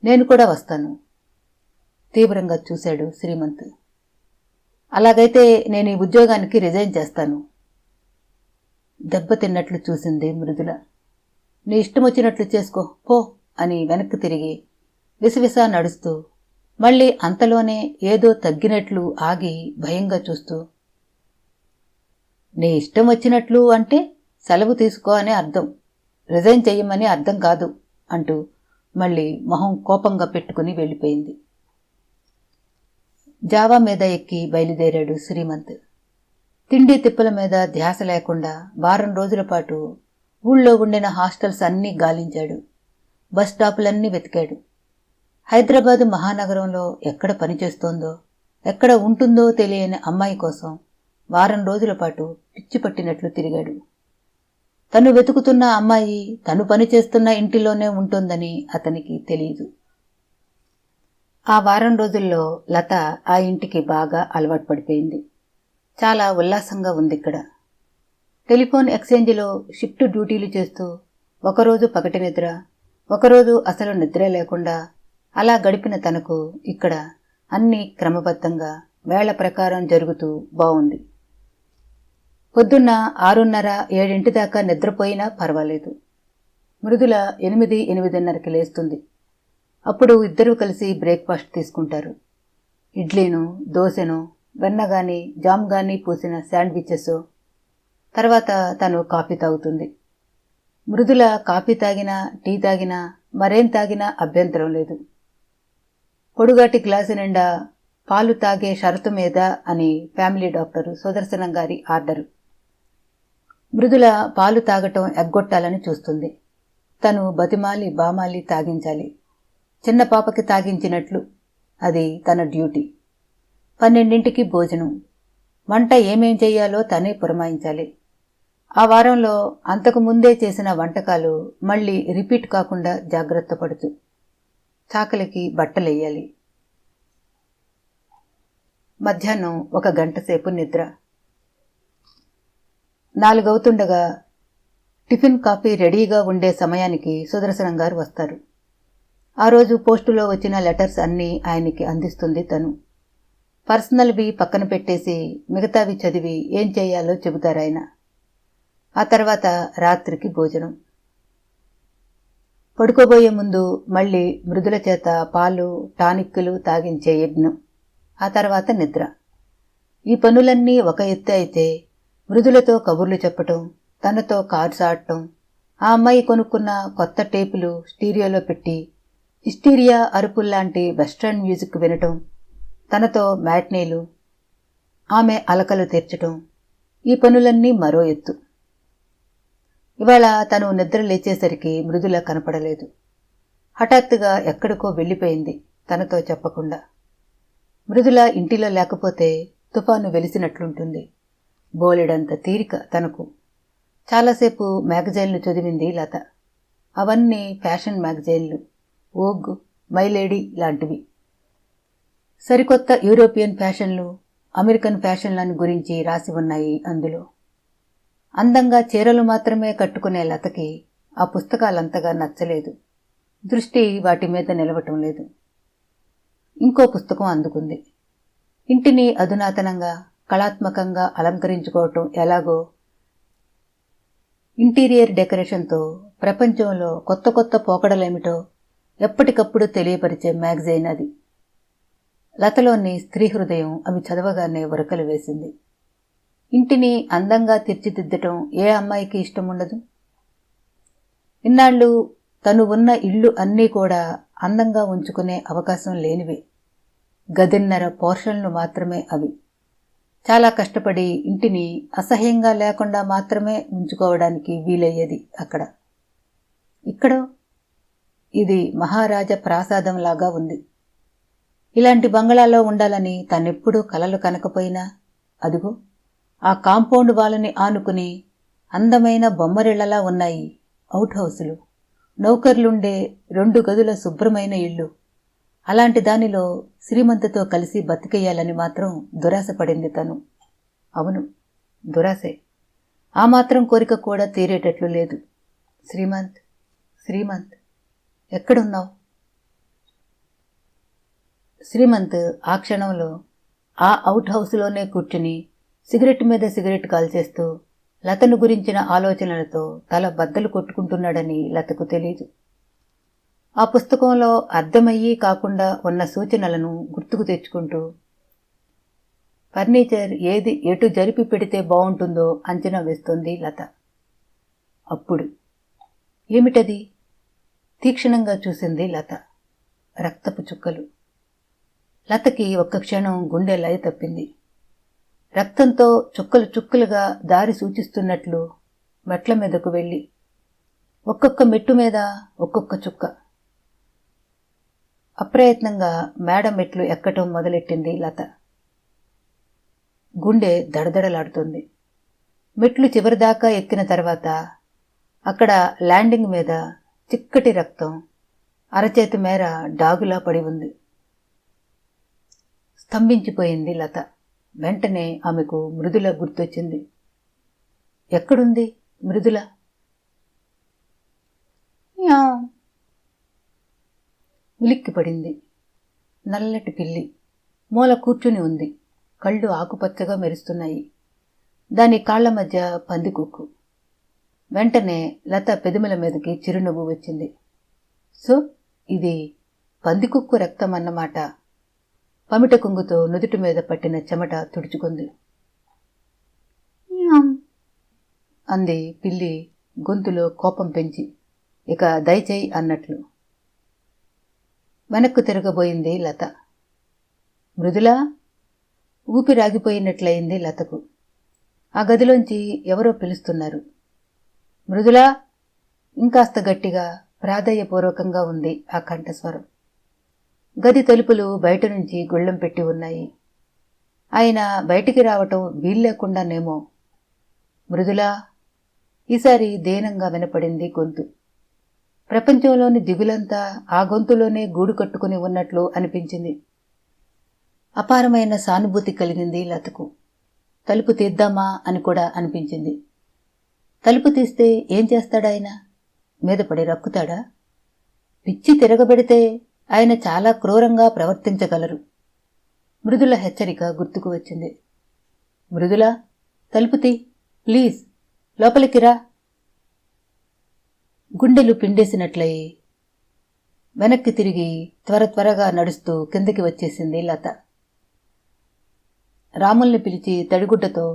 నేను కూడా వస్తాను. తీవ్రంగా చూశాడు శ్రీమంత్. అలాగైతే నేను ఈ ఉద్యోగానికి రిజైన్ చేస్తాను. దెబ్బతిన్నట్లు చూసింది మృదుల. నీ ఇష్టమొచ్చినట్లు చేసుకో పో అని వెనక్కి తిరిగి విసవిసా నడుస్తూ, మళ్ళీ అంతలోనే ఏదో తగ్గినట్లు ఆగి భయంగా చూస్తూ, నీ ఇష్టం వచ్చినట్లు అంటే సెలవు తీసుకో అని అర్థం, రిజైన్ చెయ్యమని అర్థం కాదు అంటూ మళ్ళీ మొహం కోపంగా పెట్టుకుని వెళ్ళిపోయింది. జావా మీద ఎక్కి బయలుదేరాడు శ్రీమంత్. తిండి తిప్పల మీద ధ్యాస లేకుండా వారం రోజుల పాటు ఊళ్ళో ఉండిన హాస్టల్స్ అన్నీ గాలించాడు. బస్ స్టాపులన్నీ వెతికాడు. హైదరాబాదు మహానగరంలో ఎక్కడ పనిచేస్తోందో, ఎక్కడ ఉంటుందో తెలియని అమ్మాయి కోసం వారం రోజుల పాటు పిచ్చి పట్టినట్లు తిరిగాడు. తను వెతుకుతున్న అమ్మాయి తను పనిచేస్తున్న ఇంటిలోనే ఉంటుందని అతనికి తెలియదు. ఆ వారం రోజుల్లో లత ఆ ఇంటికి బాగా అలవాటు పడిపోయింది. చాలా ఉల్లాసంగా ఉందిక్కడ. టెలిఫోన్ ఎక్స్చేంజిలో షిఫ్ట్ డ్యూటీలు చేస్తూ ఒకరోజు పగటి నిద్ర, ఒకరోజు అసలు నిద్రే లేకుండా అలా గడిపిన తనకు ఇక్కడ అన్నీ క్రమబద్ధంగా వేళ ప్రకారం జరుగుతూ బావుంది. పొద్దున్న 6:30, 7 దాకా నిద్రపోయినా పర్వాలేదు. మృదుల 8, 8:30కి లేస్తుంది. అప్పుడు ఇద్దరూ కలిసి బ్రేక్ఫాస్ట్ తీసుకుంటారు. ఇడ్లీను, దోశను, వెన్నగాని జామ్ గాని పూసిన శాండ్విచెస్. తర్వాత తను కాఫీ తాగుతుంది. మృదుల కాఫీ తాగినా, టీ తాగినా, మరేం తాగినా అభ్యంతరం లేదు. పొడుగాటి గ్లాసు నిండా పాలు తాగే షరతు మీద అని ఫ్యామిలీ డాక్టరు సుదర్శనం గారి ఆర్డరు. మృదుల పాలు తాగటం ఎగ్గొట్టాలని చూస్తుంది. తను బతిమాలి బామాలి తాగించాలి. చిన్న పాపకి తాగించినట్లు. అది తన డ్యూటీ. 12ంటికి భోజనం. వంట ఏమేం చెయ్యాలో తనే పురమాయించాలి. ఆ వారంలో అంతకు ముందే చేసిన వంటకాలు మళ్ళీ రిపీట్ కాకుండా జాగ్రత్త పడుతూ. చాకలికి బట్టలెయ్యాలి. మధ్యాహ్నం 1 గంట సేపు నిద్ర. 4 అవుతుండగా టిఫిన్ కాఫీ రెడీగా ఉండే సమయానికి సుదర్శనం గారు వస్తారు. ఆ రోజు పోస్టులో వచ్చిన లెటర్స్ అన్నీ ఆయనకి అందిస్తుంది తను. పర్సనల్వి పక్కన పెట్టేసి మిగతావి చదివి ఏం చేయాలో చెబుతారాయన. ఆ తర్వాత రాత్రికి భోజనం. పడుకోబోయే ముందు మళ్ళీ మృదుల చేత పాలు టానిక్కులు తాగించే యజ్ఞం. ఆ తర్వాత నిద్ర. ఈ పనులన్నీ ఒక ఎత్తు అయితే మృదులతో కబుర్లు చెప్పటం, తనతో కార్డ్స్ ఆడటం, ఆ అమ్మాయి కొనుక్కున్న కొత్త టేపులు స్టీరియోలో పెట్టి హిస్టీరియా అరుపుల్లాంటి వెస్ట్రన్ మ్యూజిక్ వినటం, తనతో మ్యాట్నీలు, ఆమె అలకలు తీర్చటం, ఈ పనులన్నీ మరో ఎత్తు. ఇవాళ తను నిద్ర లేచేసరికి మృదుల కనపడలేదు. హఠాత్తుగా ఎక్కడికో వెళ్ళిపోయింది తనతో చెప్పకుండా. మృదుల ఇంటిలో లేకపోతే తుఫాను వెలిసినట్లుంటుంది. బోలెడంత తీరిక తనకు. చాలాసేపు మ్యాగజైన్లు చదివింది లత. అవన్నీ ఫ్యాషన్ మ్యాగజైన్లు, ఓగ్, మైలేడీ లాంటివి. సరికొత్త యూరోపియన్ ఫ్యాషన్లు, అమెరికన్ ఫ్యాషన్లను గురించి రాసి ఉన్నాయి అందులో. అందంగా చీరలు మాత్రమే కట్టుకునే లతకి ఆ పుస్తకాలంతగా నచ్చలేదు. దృష్టి వాటి మీద నిలవటం లేదు. ఇంకో పుస్తకం అందుకుంది. ఇంటిని అధునాతనంగా కళాత్మకంగా అలంకరించుకోవటం ఎలాగో ఇంటీరియర్ డెకరేషన్తో ప్రపంచంలో కొత్త కొత్త పోకడలేమిటో ఎప్పటికప్పుడు తెలియపరిచే మ్యాగజైన్ అది. లతలోని స్త్రీ హృదయం అవి చదవగానే ఉరకలు వేసింది. ఇంటిని అందంగా తీర్చిదిద్దటం ఏ అమ్మాయికి ఇష్టముండదు? ఇన్నాళ్ళు తను ఉన్న ఇళ్ళు అన్నీ కూడా అందంగా ఉంచుకునే అవకాశం లేనివే. గదిన్నర పోర్షన్లు మాత్రమే అవి. చాలా కష్టపడి ఇంటిని అసహ్యంగా లేకుండా మాత్రమే ఉంచుకోవడానికి వీలయ్యేది అక్కడ. ఇక్కడ ఇది మహారాజా ప్రాసాదంలాగా ఉంది. ఇలాంటి బంగళాలో ఉండాలని తనెప్పుడూ కలలు కనకపోయినా అదుగో ఆ కాంపౌండ్ వాలుని ఆనుకుని అందమైన బొమ్మరిళ్లలా ఉన్నాయి అవుట్ హౌసులు, నౌకర్లుండే 2 గదుల శుభ్రమైన ఇళ్ళు. అలాంటి దానిలో శ్రీమంతుతో కలిసి బతికేయాలని మాత్రం దురాశపడింది తను. అవును, దురాశే. ఆ మాత్రం కోరిక కూడా తీరేటట్లు లేదు. శ్రీమంత్, శ్రీమంత్, ఎక్కడున్నావు? శ్రీమంత్ ఆ క్షణంలో ఆ అవుట్ హౌస్లోనే కూర్చుని సిగరెట్ మీద సిగరెట్ కాల్చేస్తూ లతను గురించిన ఆలోచనలతో తల బద్దలు కొట్టుకుంటున్నాడని లతకు తెలీదు. ఆ పుస్తకంలో అర్థమయ్యి కాకుండా ఉన్న సూచనలను గుర్తుకు తెచ్చుకుంటూ ఫర్నిచర్ ఏది ఎటు జరిపి పెడితే బావుంటుందో అంచనా వేస్తోంది లత. అప్పుడు ఏమిటది? తీక్షణంగా చూసింది లత. రక్తపు చుక్కలు. లతకి ఒక్క క్షణం గుండె లయ తప్పింది. రక్తంతో చుక్కలు చుక్కలుగా దారి సూచిస్తున్నట్లు మెట్ల మీదకు వెళ్ళి ఒక్కొక్క మెట్టు మీద ఒక్కొక్క చుక్క. అప్రయత్నంగా మేడ మెట్లు ఎక్కటం మొదలెట్టింది లత. గుండె దడదడలాడుతుంది. మెట్లు చివరిదాకా ఎక్కిన తర్వాత అక్కడ ల్యాండింగ్ మీద చిక్కటి రక్తం అరచేతి మేర డాగులా పడి ఉంది. స్తంభించిపోయింది లత. వెంటనే ఆమెకు మృదుల గుర్తొచ్చింది. ఎక్కడుంది మృదుల? ఉలిక్కిపడింది. నల్లటి పిల్లి మూల కూర్చుని ఉంది. కళ్ళు ఆకుపచ్చగా మెరుస్తున్నాయి. దాని కాళ్ల మధ్య పందికొక్కు. వెంటనే లత పెదిమల మీదకి చిరునవ్వు వచ్చింది. సో ఇది పందికొక్కు రక్తం అన్నమాట. పమిట కుంగుతో నుదుటి మీద పట్టిన చెమట తుడుచుకుంది. అంది పిల్లి గొంతులో కోపం పెంచి, ఇక దయచేయి అన్నట్లు. వెనక్కు తిరగబోయింది లత. మృదులా? ఊపిరాగిపోయినట్లయింది లతకు. ఆ గదిలోంచి ఎవరో పిలుస్తున్నారు. మృదులా? ఇంకాస్త గట్టిగా ప్రాధేయపూర్వకంగా ఉంది ఆ కంఠస్వరం. గది తలుపులు బయట నుంచి గుళ్ళెం పెట్టి ఉన్నాయి. ఆయన బయటికి రావటం వీల్లేకుండానేమో. మృదులా? ఈసారి దీనంగా వినపడింది గొంతు. ప్రపంచంలోని దిగులంతా ఆ గొంతులోనే గూడు కట్టుకుని ఉన్నట్లు అనిపించింది. అపారమైన సానుభూతి కలిగింది లతకు. తలుపు తీద్దామా అని కూడా అనిపించింది. తలుపు తీస్తే ఏం చేస్తాడాయన? మీద పడి రక్కుతాడా? పిచ్చి తిరగబెడితే ఆయన చాలా క్రూరంగా ప్రవర్తించగలరు. మృదుల హెచ్చరిక గుర్తుకు వచ్చింది. మృదుల, తలుపు తీ, ప్లీజ్, లోపలికి రా. గుండెలు పిండేసినట్లయి వెనక్కి తిరిగి త్వరగా నడుస్తూ కిందకి వచ్చేసింది లత. రాముల్ని పిలిచి తడిగుడ్డతో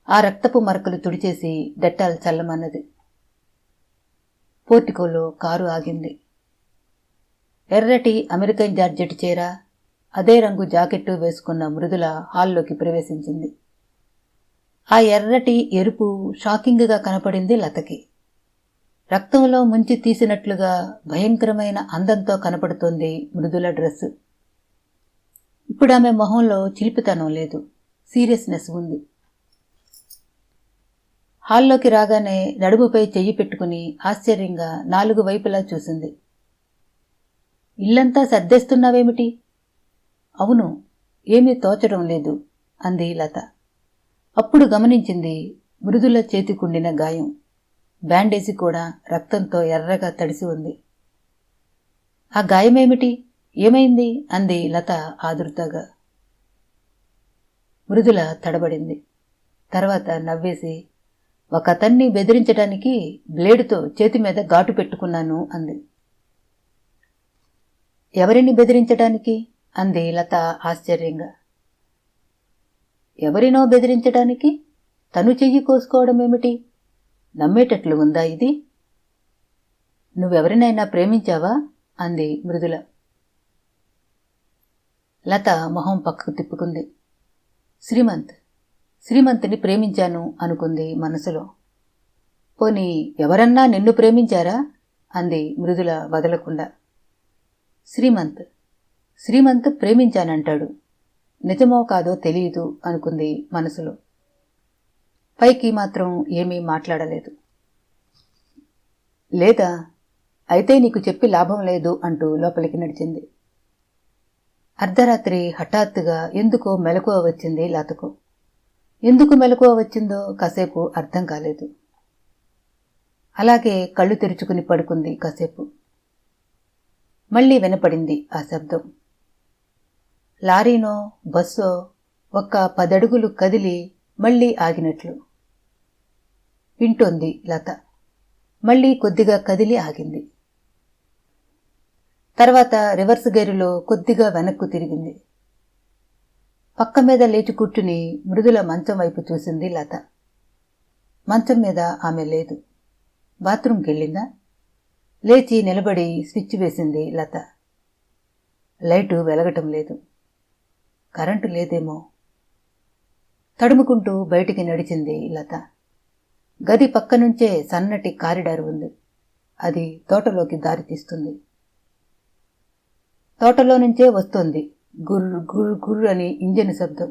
ఆ రక్తపు మరకలు తుడిచేసి డెట్టాల్ చల్లమన్నది. పోర్టికోలో కారు ఆగింది. ఎర్రటి అమెరికన్ జార్జెట్ చీర, అదే రంగు జాకెట్టు వేసుకున్న మృదుల హాల్లోకి ప్రవేశించింది. ఆ ఎర్రటి ఎరుపు షాకింగ్గా కనపడింది లతకి. రక్తంలో ముంచి తీసినట్లుగా భయంకరమైన అందంతో కనపడుతోంది మృదుల డ్రెస్సు. ఇప్పుడామె మొహంలో చిలిపితనం లేదు, సీరియస్నెస్ ఉంది. హాల్లోకి రాగానే నడుముపై చెయ్యి పెట్టుకుని ఆశ్చర్యంగా 4 వైపులా చూసింది. ఇల్లంతా సర్దేస్తున్నావేమిటి? అవును, ఏమీ తోచడం లేదు అంది లత. అప్పుడు గమనించింది మృదుల చేతికుండిన గాయం. బ్యాండేజీ కూడా రక్తంతో ఎర్రగా తడిసి ఉంది. ఆ గాయమేమిటి? ఏమైంది? అంది లత ఆదుర్దాగా. మృదుల తడబడింది. తర్వాత నవ్వేసి, ఒకతన్ని బెదిరించడానికి బ్లేడుతో చేతి మీద ఘాటు పెట్టుకున్నాను అంది. ఎవరిని బెదిరించడానికి? అంది లత ఆశ్చర్యంగా. ఎవరినో బెదిరించడానికి తను చెయ్యి కోసుకోవడమేమిటి? నమ్మేటట్లు ఉందా ఇది? నువ్వెవరినైనా ప్రేమించావా? అంది మృదుల. లత మొహం పక్కకు తిప్పుకుంది. శ్రీమంత్ని ప్రేమించాను అనుకుంది మనసులో. పోనీ ఎవరన్నా నిన్ను ప్రేమించారా? అంది మృదుల వదలకుండా. శ్రీమంత్ ప్రేమించానంటాడు. నిజమో కాదో తెలియదు అనుకుంది మనసులో. పైకి మాత్రం ఏమీ మాట్లాడలేదు. లేదా? అయితే నీకు చెప్పి లాభం లేదు అంటూ లోపలికి నడిచింది. అర్ధరాత్రి హఠాత్తుగా ఎందుకో మెలకువ వచ్చింది లతకు. ఎందుకు మెలకువ వచ్చిందో కాసేపు అర్థం కాలేదు. అలాగే కళ్ళు తెరుచుకుని పడుకుంది కాసేపు. మళ్లీ వినపడింది ఆ శబ్దం. లారీనో బస్సో ఒక్క 10 అడుగులు కదిలి మళ్లీ ఆగినట్లు వింటోంది లత. మళ్లీ కొద్దిగా కదిలి ఆగింది. తర్వాత రివర్స్ గేరులో కొద్దిగా వెనక్కు తిరిగింది. పక్క మీద లేచి కూర్చుని మృదుల మంచం వైపు చూసింది లత. మంచం మీద ఆమె లేదు. బాత్రూంకెళ్ళిందా? లేచి నిలబడి స్విచ్ వేసింది లత. లైటు వెలగటం లేదు. కరెంటు లేదేమో. తడుముకుంటూ బయటికి నడిచింది లత. గది పక్కనుంచే సన్నటి కారిడార్ ఉంది. అది తోటలోకి దారి తీస్తుంది. తోటలో నుంచే వస్తోంది గుర్రు గుర్రు గుర్రు అని ఇంజన్ శబ్దం.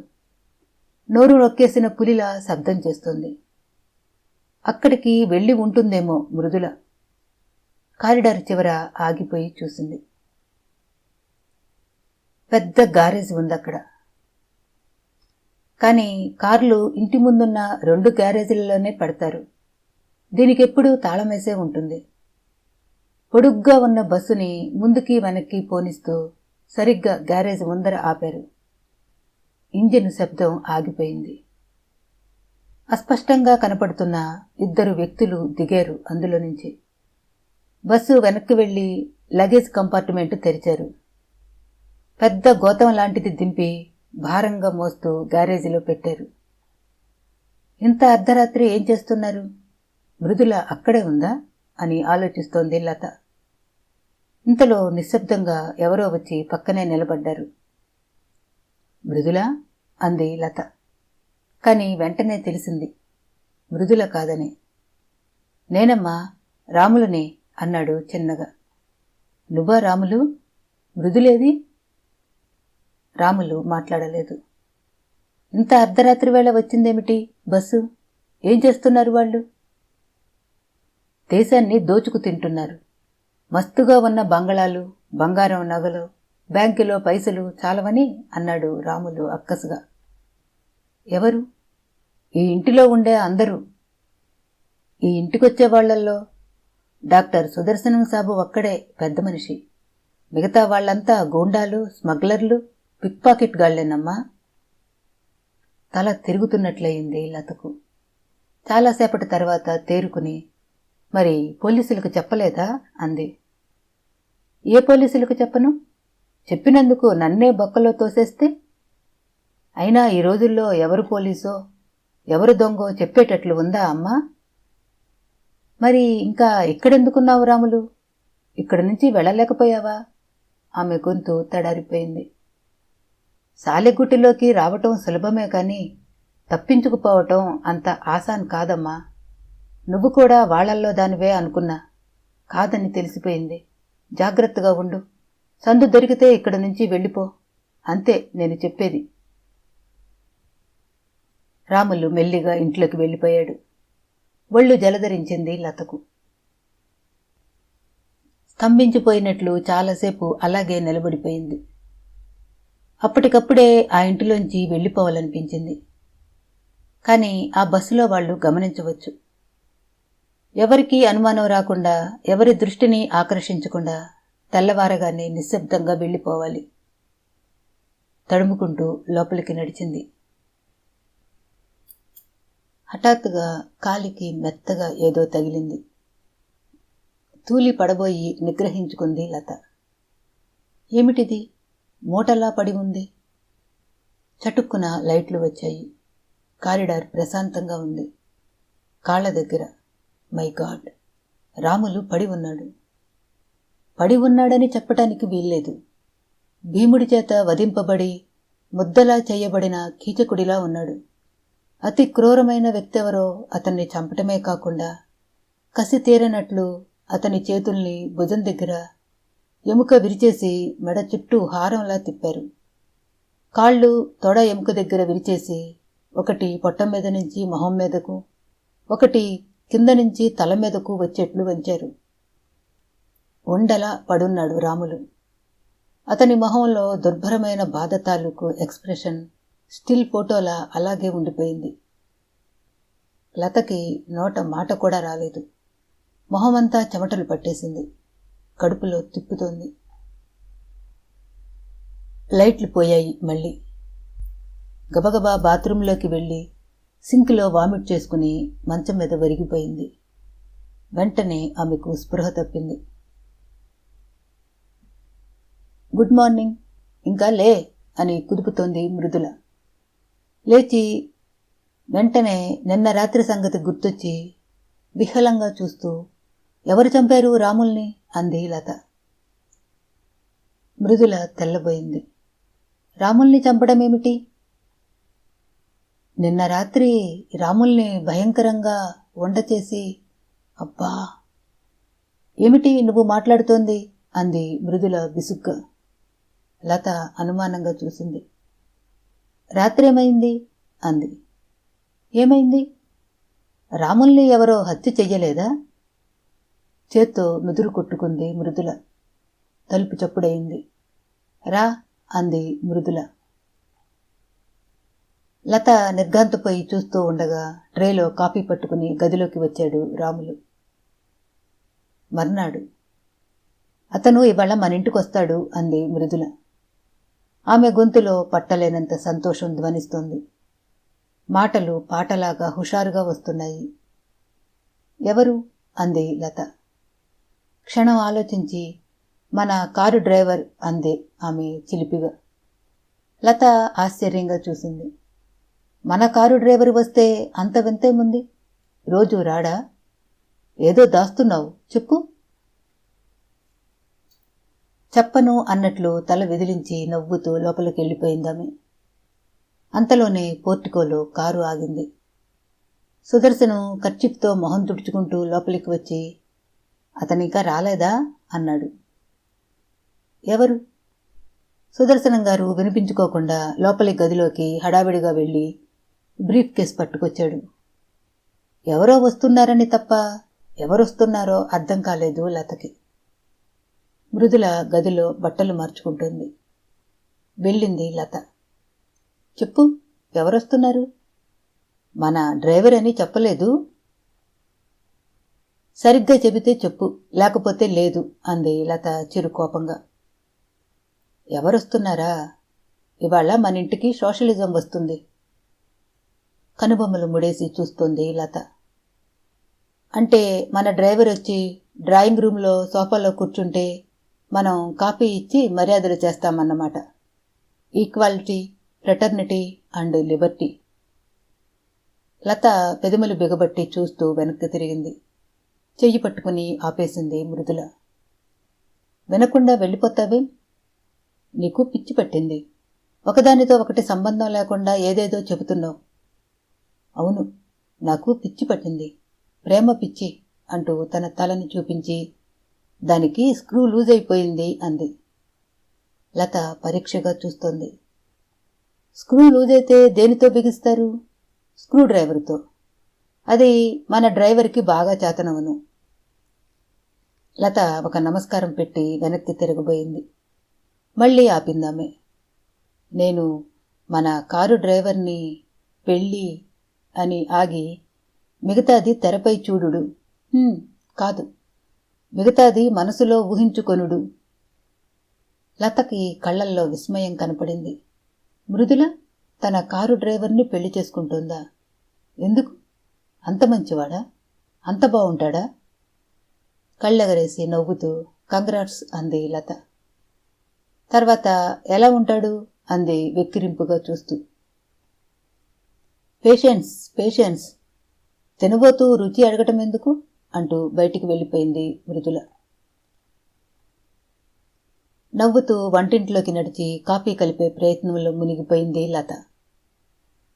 నోరు నొక్కేసిన పులిలా శబ్దం చేస్తోంది. అక్కడికి వెళ్ళి ఉంటుందేమో మృదుల. కారిడార్ చివర ఆగిపోయి చూసింది. పెద్ద గారేజ్ ఉందక్కడ. కానీ కార్లు ఇంటి ముందున్న 2 గ్యారేజీలలోనే పెడతారు. దీనికెప్పుడూ తాళమేసే ఉంటుంది. పొడుగ్గా ఉన్న బస్సుని ముందుకి వెనక్కి పోనిస్తూ సరిగ్గా గ్యారేజ్ ముందర ఆపారు. ఇంజిన్ శబ్దం ఆగిపోయింది. అస్పష్టంగా కనపడుతున్న 2 వ్యక్తులు దిగారు అందులో నుంచి. బస్సు వెనక్కి వెళ్లి లగేజ్ కంపార్ట్మెంట్ తెరిచారు. పెద్ద గోతం లాంటిది దింపి భారంగా మోస్తూ గ్యారేజీలో పెట్టారు. ఇంత అర్ధరాత్రి ఏం చేస్తున్నారు? మృదుల అక్కడే ఉందా అని ఆలోచిస్తోంది లత. ఇంతలో నిశ్శబ్దంగా ఎవరో వచ్చి పక్కనే నిలబడ్డారు. మృదుల అంది లత. కాని వెంటనే తెలిసింది మృదుల కాదని. నేనమ్మా, రాములని అన్నాడు చిన్నగా. నువ్వా రాములు? మృదులేది? రాములు మాట్లాడలేదు. ఇంత అర్ధరాత్రి వేళ వచ్చిందేమిటి బస్సు? ఏం చేస్తున్నారు వాళ్ళు? దేశాన్ని దోచుకు తింటున్నారు. మస్తుగా ఉన్న బంగళాలు, బంగారం నగలు, బ్యాంకులో పైసలు చాలవని అన్నాడు రాములు అక్కసుగా. ఎవరు? ఈ ఇంటిలో ఉండే అందరూ. ఈ ఇంటికొచ్చే వాళ్లల్లో డాక్టర్ సుదర్శనం సాబు ఒక్కడే పెద్ద మనిషి. మిగతా వాళ్లంతా గూండాలు, స్మగ్లర్లు, పిక్ పాకెట్ గాళ్లేనమ్మా. తల తిరుగుతున్నట్లయింది లతకు. చాలాసేపటి తర్వాత తేరుకుని, మరి పోలీసులకు చెప్పలేదా అంది. ఏ పోలీసులకు చెప్పను? చెప్పినందుకు నన్నే బొక్కలో తోసేస్తే? అయినా ఈ రోజుల్లో ఎవరు పోలీసో ఎవరు దొంగో చెప్పేటట్లు ఉందా అమ్మా? మరి ఇంకా ఇక్కడెందుకున్నావు రాములు? ఇక్కడి నుంచి వెళ్ళలేకపోయావా? ఆమె గొంతు తడారిపోయింది. సాలెగుట్టిలోకి రావటం సులభమే కాని తప్పించుకుపోవటం అంత ఆసాన్ కాదమ్మా. నువ్వు కూడా వాళ్లల్లో దానివే అనుకున్నా. కాదని తెలిసిపోయింది. జాగ్రత్తగా ఉండు. సందు దొరికితే ఇక్కడి నుంచి వెళ్ళిపో. అంతే నేను చెప్పేది. రాములు మెల్లిగా ఇంట్లోకి వెళ్ళిపోయాడు. ఒళ్ళు జలధరించింది లతకు. స్తంభించిపోయినట్లు చాలాసేపు అలాగే నిలబడిపోయింది. అప్పటికప్పుడే ఆ ఇంటిలోంచి వెళ్ళిపోవాలనిపించింది. కాని ఆ బస్సులో వాళ్లు గమనించవచ్చు. ఎవరికీ అనుమానం రాకుండా, ఎవరి దృష్టిని ఆకర్షించకుండా తెల్లవారగానే నిశ్శబ్దంగా వెళ్ళిపోవాలి. తడుముకుంటూ లోపలికి నడిచింది. హఠాత్తుగా కాలికి మెత్తగా ఏదో తగిలింది. తూలి పడబోయి నిగ్రహించుకుంది లత. ఏమిటిది? మూటలా పడి ఉంది. చటుక్కున లైట్లు వచ్చాయి. కారిడార్ ప్రశాంతంగా ఉంది. కాళ్ల దగ్గర మై గాడ్, రాములు పడి ఉన్నాడు. పడి ఉన్నాడని చెప్పటానికి వీల్లేదు. భీముడి చేత వధింపబడి ముద్దలా చేయబడిన కీచకుడిలా ఉన్నాడు. అతి క్రూరమైన వ్యక్తెవరో అతన్ని చంపటమే కాకుండా కసి తీరనట్లు అతని చేతుల్ని భుజం దగ్గర ఎముక విరిచేసి మెడ చుట్టూ హారంలా తిప్పారు. కాళ్ళు తొడ ఎముక దగ్గర విరిచేసి ఒకటి పొట్టం మీద నుంచి మొహం మీదకు, ఒకటి కింద నుంచి తల మీదకు వచ్చేట్లు వంచారు. ఉండలా పడున్నాడు రాములు. అతని మొహంలో దుర్భరమైన బాధ తాలూకు ఎక్స్ప్రెషన్ స్టిల్ ఫోటోలా అలాగే ఉండిపోయింది. లతకి నోట మాట కూడా రాలేదు. మొహమంతా చెమటలు పట్టేసింది. కడుపులో తిప్పుతోంది. లైట్లు పోయాయి మళ్ళీ. గబగబా బాత్రూంలోకి వెళ్ళి సింక్లో వామిట్ చేసుకుని మంచం మీద వరిగిపోయింది. వెంటనే ఆమెకు స్పృహ తప్పింది. గుడ్ మార్నింగ్, ఇంకా లే అని కుదుపుతోంది మృదుల. లేచి వెంటనే నిన్న రాత్రి సంగతి గుర్తొచ్చి విహలంగా చూస్తూ, ఎవరు చంపారు రాముల్ని అంది లత. మృదుల తెల్లబోయింది. రాముల్ని చంపడమేమిటి? నిన్న రాత్రి రాముల్ని భయంకరంగా వంట చేసి. అబ్బా, ఏమిటి నువ్వు మాట్లాడుతోంది అంది మృదుల బిసుగ్గా. లత అనుమానంగా చూసింది. రాత్రేమైంది అంది. ఏమైంది? రాముల్ని ఎవరో హత్య చెయ్యలేదా? చేత్తో నుదురు కొట్టుకుంది మృదుల. తలుపు చప్పుడయింది. రా అంది మృదుల. లత నిర్ఘాంతపోయి చూస్తూ ఉండగా ట్రేలో కాఫీ పట్టుకుని గదిలోకి వచ్చాడు రాములు. మర్నాడు. అతను ఇవాళ మన ఇంటికొస్తాడు అంది మృదుల. ఆమె గొంతులో పట్టలేనంత సంతోషం ధ్వనిస్తోంది. మాటలు పాటలాగా హుషారుగా వస్తున్నాయి. ఎవరు అంది లత. క్షణం ఆలోచించి, మన కారు డ్రైవర్ అంది ఆమె చిలిపిగా. లత ఆశ్చర్యంగా చూసింది. మన కారు డ్రైవర్ వస్తే అంత వింతేముంది? రోజు రాడా? ఏదో దాస్తున్నావు, చెప్పు. చెప్పను అన్నట్లు తల విదిలించి నవ్వుతూ లోపలికెళ్ళిపోయిందామె. అంతలోనే పోర్టికోలో కారు ఆగింది. సుదర్శనం కర్చీఫ్తో మొహం తుడుచుకుంటూ లోపలికి వచ్చి, అతనికా రాలేదా అన్నాడు. ఎవరు? సుదర్శనం గారు వినిపించుకోకుండా లోపలి గదిలోకి హడావిడిగా వెళ్ళి బ్రీఫ్ కేస్ పట్టుకొచ్చాడు. ఎవరో వస్తున్నారని తప్ప ఎవరొస్తున్నారో అర్థం కాలేదు లతకి. మృదుల గదిలో బట్టలు మార్చుకుంటుంది. వెళ్ళింది లత. చెప్పు, ఎవరొస్తున్నారు? మన డ్రైవర్ అని చెప్పలేదు. సరిగ్గా చెబితే చెప్పు, లేకపోతే లేదు అంది లత చిరుకోపంగా. ఎవరొస్తున్నారా? ఇవాళ మన ఇంటికి సోషలిజం వస్తుంది. కనుబొమ్మలు ముడేసి చూస్తోంది లత. అంటే మన డ్రైవర్ వచ్చి డ్రాయింగ్ రూంలో సోఫాలో కూర్చుంటే మనం కాఫీ ఇచ్చి మర్యాదలు చేస్తామన్నమాట. Equality, fraternity and liberty. Latha పెదములు బిగబట్టి చూస్తూ వెనక్కి తిరిగింది. చెయ్యి పట్టుకుని ఆపేసింది మృదుల. వినకుండా వెళ్ళిపోతావేం? నీకు పిచ్చి పట్టింది. ఒకదానితో ఒకటి సంబంధం లేకుండా ఏదేదో చెబుతున్నావు. అవును, నాకు పిచ్చి పట్టింది, ప్రేమ పిచ్చి అంటూ తన తలని చూపించి దానికి స్క్రూ లూజ్ అయిపోయింది అంది. లత పరీక్షగా చూస్తోంది. స్క్రూ లూజ్ అయితే దేనితో బిగిస్తారు? స్క్రూ డ్రైవర్తో. అది మన డ్రైవర్కి బాగా చేతనవును. లత ఒక నమస్కారం పెట్టి వెనక్కి తిరగబోయింది. మళ్ళీ ఆపిందామే. నేను మన కారు డ్రైవర్ని పెళ్ళి అని ఆగి, మిగతాది తెరపై చూడుడు. కాదు, మిగతాది మనసులో ఊహించుకొనుడు. లతకి కళ్లల్లో విస్మయం కనపడింది. మృదుల తన కారు డ్రైవర్ని పెళ్లి చేసుకుంటోందా? ఎందుకు? అంత మంచివాడా? అంత బావుంటాడా? కళ్ళెగరేసి నవ్వుతూ కంగ్రాట్స్ అంది లత. తర్వాత ఎలా ఉంటాడు అంది వెక్కిరింపుగా చూస్తూ. పేషెన్స్ తినబోతూ రుచి అడగటం ఎందుకు అంటూ బయటికి వెళ్ళిపోయింది మృదుల. నవ్వుతూ వంటింట్లోకి నడిచి కాఫీ కలిపే ప్రయత్నంలో మునిగిపోయింది లత.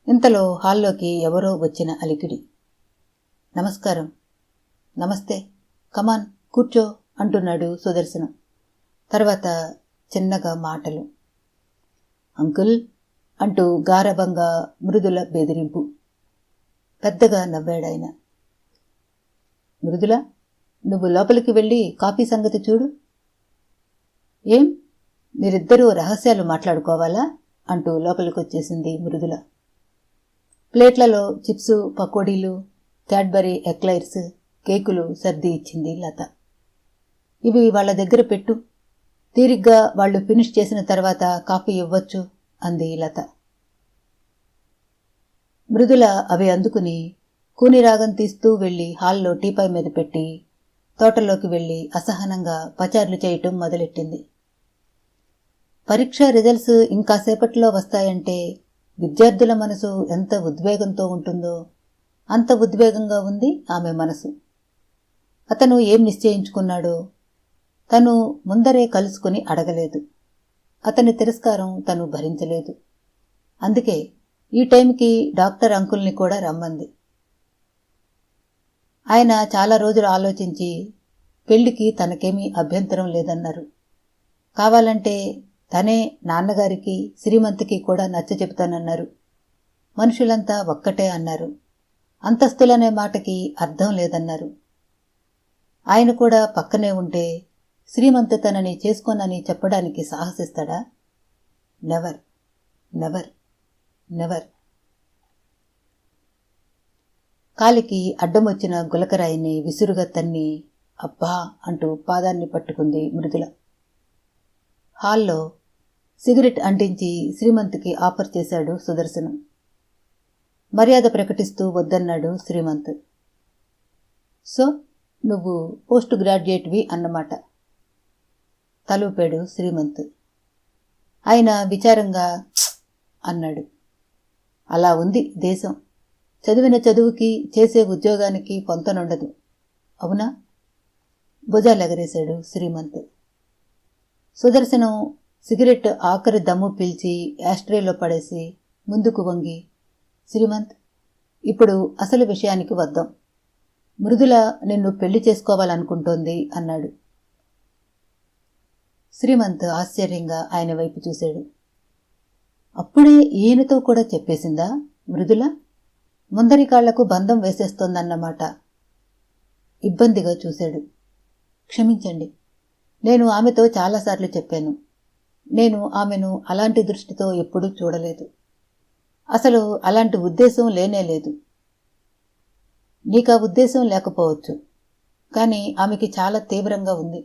ఇంతలో హాల్లోకి ఎవరో వచ్చిన అలికిడి. నమస్కారం. నమస్తే, కమాన్ కూర్చో అంటున్నాడు సుదర్శనం. తర్వాత చిన్నగా మాటలు. అంకుల్ అంటూ గారభంగా మృదుల బెదిరింపు. పెద్దగా నవ్వాడాయన. మృదుల, నువ్వు లోపలికి వెళ్ళి కాఫీ సంగతి చూడు. ఏం, మీరిద్దరూ రహస్యాలు మాట్లాడుకోవాలా అంటూ లోపలికొచ్చేసింది మృదుల. ప్లేట్లలో చిప్సు, పకోడీలు, క్యాడ్బరీ ఎక్లైర్స్, కేకులు సర్ది ఇచ్చింది లత. ఇవి వాళ్ళ దగ్గర పెట్టు, తీరిగ్గా వాళ్ళు ఫినిష్ చేసిన తర్వాత కాఫీ ఇవ్వచ్చు అంది లత. మృదుల అవి అందుకుని కూనిరాగం తీస్తూ వెళ్లి హాల్లో టీపాయ్ మీద పెట్టి తోటలోకి వెళ్లి అసహనంగా పచార్లు చేయటం మొదలెట్టింది. పరీక్ష రిజల్ట్స్ ఇంకాసేపట్లో వస్తాయంటే విద్యార్థుల మనసు ఎంత ఉద్వేగంతో ఉంటుందో అంత ఉద్వేగంగా ఉంది ఆమె మనసు. అతను ఏం నిశ్చయించుకున్నాడో తను ముందరే కలుసుకుని అడగలేదు. అతని తిరస్కారం తను భరించలేదు. అందుకే ఈ టైంకి డాక్టర్ అంకుల్ని కూడా రమ్మంది. ఆయన చాలా రోజులు ఆలోచించి పెళ్లికి తనకేమీ అభ్యంతరం లేదన్నారు. కావాలంటే తనే నాన్నగారికి, శ్రీమంతికి కూడా నచ్చ చెబుతానన్నారు. మనుషులంతా ఒక్కటే అన్నారు. అంతస్తులనే మాటకి అర్థం లేదన్నారు. ఆయన కూడా పక్కనే ఉంటే శ్రీమంత్ తనని చేసుకోనని చెప్పడానికి సాహసిస్తాడా? Never, never, never. కాలికి అడ్డమొచ్చిన గులకరాయిని విసురుగా తన్ని అబ్బా అంటూ పాదాన్ని పట్టుకుంది మృదుల. హాల్లో సిగరెట్ అంటించి శ్రీమంత్కి ఆఫర్ చేశాడు సుదర్శనం. మర్యాద ప్రకటిస్తూ వద్దన్నాడు శ్రీమంత్. సో నువ్వు పోస్ట్ గ్రాడ్యుయేట్వి అన్నమాట తలూపాడు శ్రీమంత్. ఆయన విచారంగా అన్నాడు. అలా ఉంది దేశం. చదివిన చదువుకి చేసే ఉద్యోగానికి పొంతనుండదు, అవునా? భుజాలెగరేశాడు శ్రీమంత్. సుదర్శనం సిగరెట్ ఆఖరి దమ్ము పీల్చి యాస్ట్రేలో పడేసి ముందుకు వంగి, శ్రీమంత్, ఇప్పుడు అసలు విషయానికి వద్దాం. మృదుల నిన్ను పెళ్లి చేసుకోవాలనుకుంటోంది అన్నాడు. శ్రీమంత్ ఆశ్చర్యంగా ఆయన వైపు చూశాడు. అప్పుడే ఈయనతో కూడా చెప్పేసిందా మృదుల? ముందరి కాళ్లకు బంధం వేసేస్తోందన్నమాట. ఇబ్బందిగా చూశాడు. క్షమించండి, నేను ఆమెతో చాలాసార్లు చెప్పాను. నేను ఆమెను అలాంటి దృష్టితో ఎప్పుడూ చూడలేదు. అసలు అలాంటి ఉద్దేశం లేనేలేదు. నీకా ఉద్దేశం లేకపోవచ్చు, కానీ ఆమెకి చాలా తీవ్రంగా ఉంది.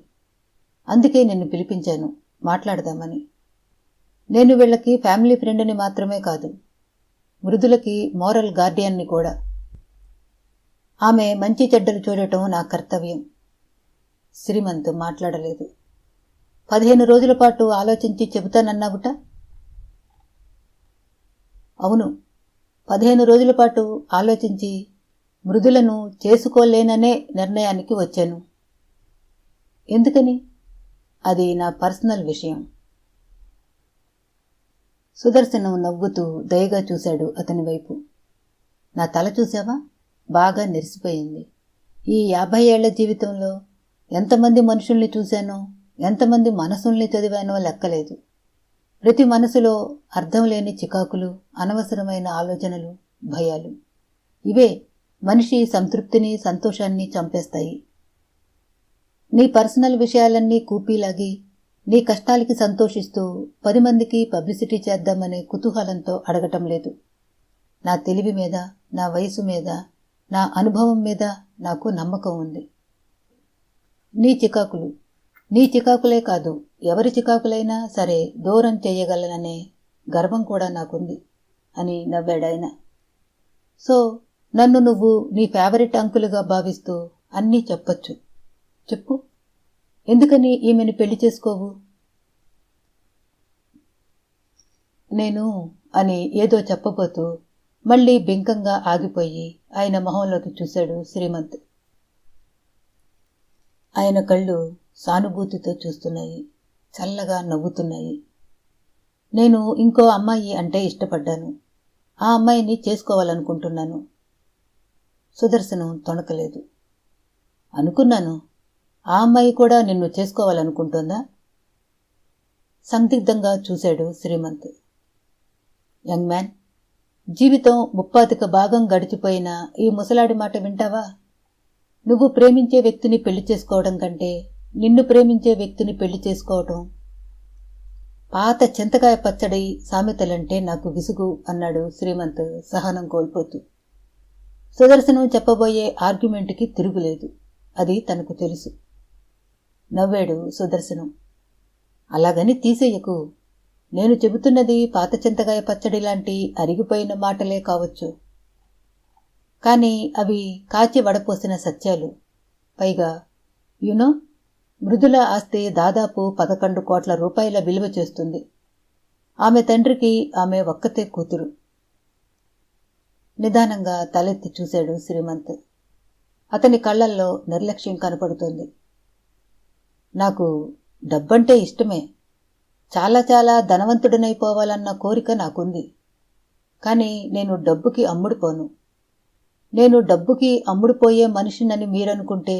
అందుకే నిన్ను పిలిపించాను, మాట్లాడదామని. నేను వీళ్ళకి ఫ్యామిలీ ఫ్రెండ్ని మాత్రమే కాదు, మృదులకి మోరల్ గార్డియన్ని కూడా. ఆమె మంచి చెడ్డలు చూడటం నా కర్తవ్యం. శ్రీమంత్ మాట్లాడలేదు. 15 రోజుల పాటు ఆలోచించి చెబుతానన్నావుట? అవును, 15 రోజుల పాటు ఆలోచించి మృదులను చేసుకోలేననే నిర్ణయానికి వచ్చాను. ఎందుకని? అది నా పర్సనల్ విషయం. సుదర్శనం నవ్వుతూ దయగా చూశాడు అతని వైపు. నా తల చూశావా? బాగా నెరిసిపోయింది. ఈ 50 ఏళ్ల జీవితంలో ఎంతమంది మనుషుల్ని చూశానో, ఎంతమంది మనసుల్ని చదివానో లెక్కలేదు. ప్రతి మనసులో అర్థం లేని చికాకులు, అనవసరమైన ఆలోచనలు, భయాలు. ఇవే మనిషి సంతృప్తిని, సంతోషాన్ని చంపేస్తాయి. నీ పర్సనల్ విషయాలన్నీ కూపీలాగి నీ కష్టాలకి సంతోషిస్తూ 10 మందికి పబ్లిసిటీ చేద్దామనే కుతూహలంతో అడగటం లేదు. నా తెలివి మీద, నా వయసు మీద, నా అనుభవం మీద నాకు నమ్మకం ఉంది. నీ చికాకులే కాదు, ఎవరి చికాకులైనా సరే దూరం చేయగలననే గర్వం కూడా నాకుంది అని నవ్వాడాయన. సో నన్ను నువ్వు నీ ఫేవరెట్ అంకులుగా భావిస్తూ అన్నీ చెప్పొచ్చు. చెప్పు, ఎందుకని ఈమెను పెళ్లి చేసుకోవు? నేను అని ఏదో చెప్పబోతూ మళ్లీ బింకంగా ఆగిపోయి ఆయన మొహంలోకి చూశాడు శ్రీమంత్. ఆయన కళ్ళు సానుభూతితో చూస్తున్నాయి, చల్లగా నవ్వుతున్నాయి. నేను ఇంకో అమ్మాయి అంటే ఇష్టపడ్డాను. ఆ అమ్మాయిని చేసుకోవాలనుకుంటున్నాను. సుదర్శనం తొణకలేదు. అనుకున్నాను. ఆ అమ్మాయి కూడా నిన్ను చేసుకోవాలనుకుంటోందా? సందిగ్ధంగా చూశాడు శ్రీమంత్. యంగ్ మ్యాన్, జీవితం 35 భాగం గడిచిపోయినా ఈ ముసలాడి మాట వింటావా? నువ్వు ప్రేమించే వ్యక్తిని పెళ్లి చేసుకోవడం కంటే నిన్ను ప్రేమించే వ్యక్తిని పెళ్లి చేసుకోవటం. పాత చింతకాయ పచ్చడి సామెతలంటే నాకు విసుగు అన్నాడు శ్రీమంత్ సహనం కోల్పోతూ. సుదర్శనం చెప్పబోయే ఆర్గ్యుమెంట్కి తిరుగులేదు. అది తనకు తెలుసు. నవ్వాడు సుదర్శనం. అలాగని తీసేయకు. నేను చెబుతున్నది పాత చింతకాయ పచ్చడి లాంటి అరిగిపోయిన మాటలే కావచ్చు. కానీ అవి కాచి వడపోసిన సత్యాలు. పైగా యునో, మృదుల ఆస్తి దాదాపు 11 కోట్ల రూపాయల విలువ చేస్తుంది. ఆమె తండ్రికి ఆమె ఒక్కతే కూతురు. నిదానంగా తలెత్తి చూశాడు శ్రీమంత్. అతని కళ్లల్లో నిర్లక్ష్యం కనపడుతోంది. నాకు డబ్బంటే ఇష్టమే. చాలా చాలా ధనవంతుడినైపోవాలన్న కోరిక నాకుంది. కానీ నేను డబ్బుకి అమ్ముడుపోను. నేను డబ్బుకి అమ్ముడుపోయే మనిషినని మీరనుకుంటే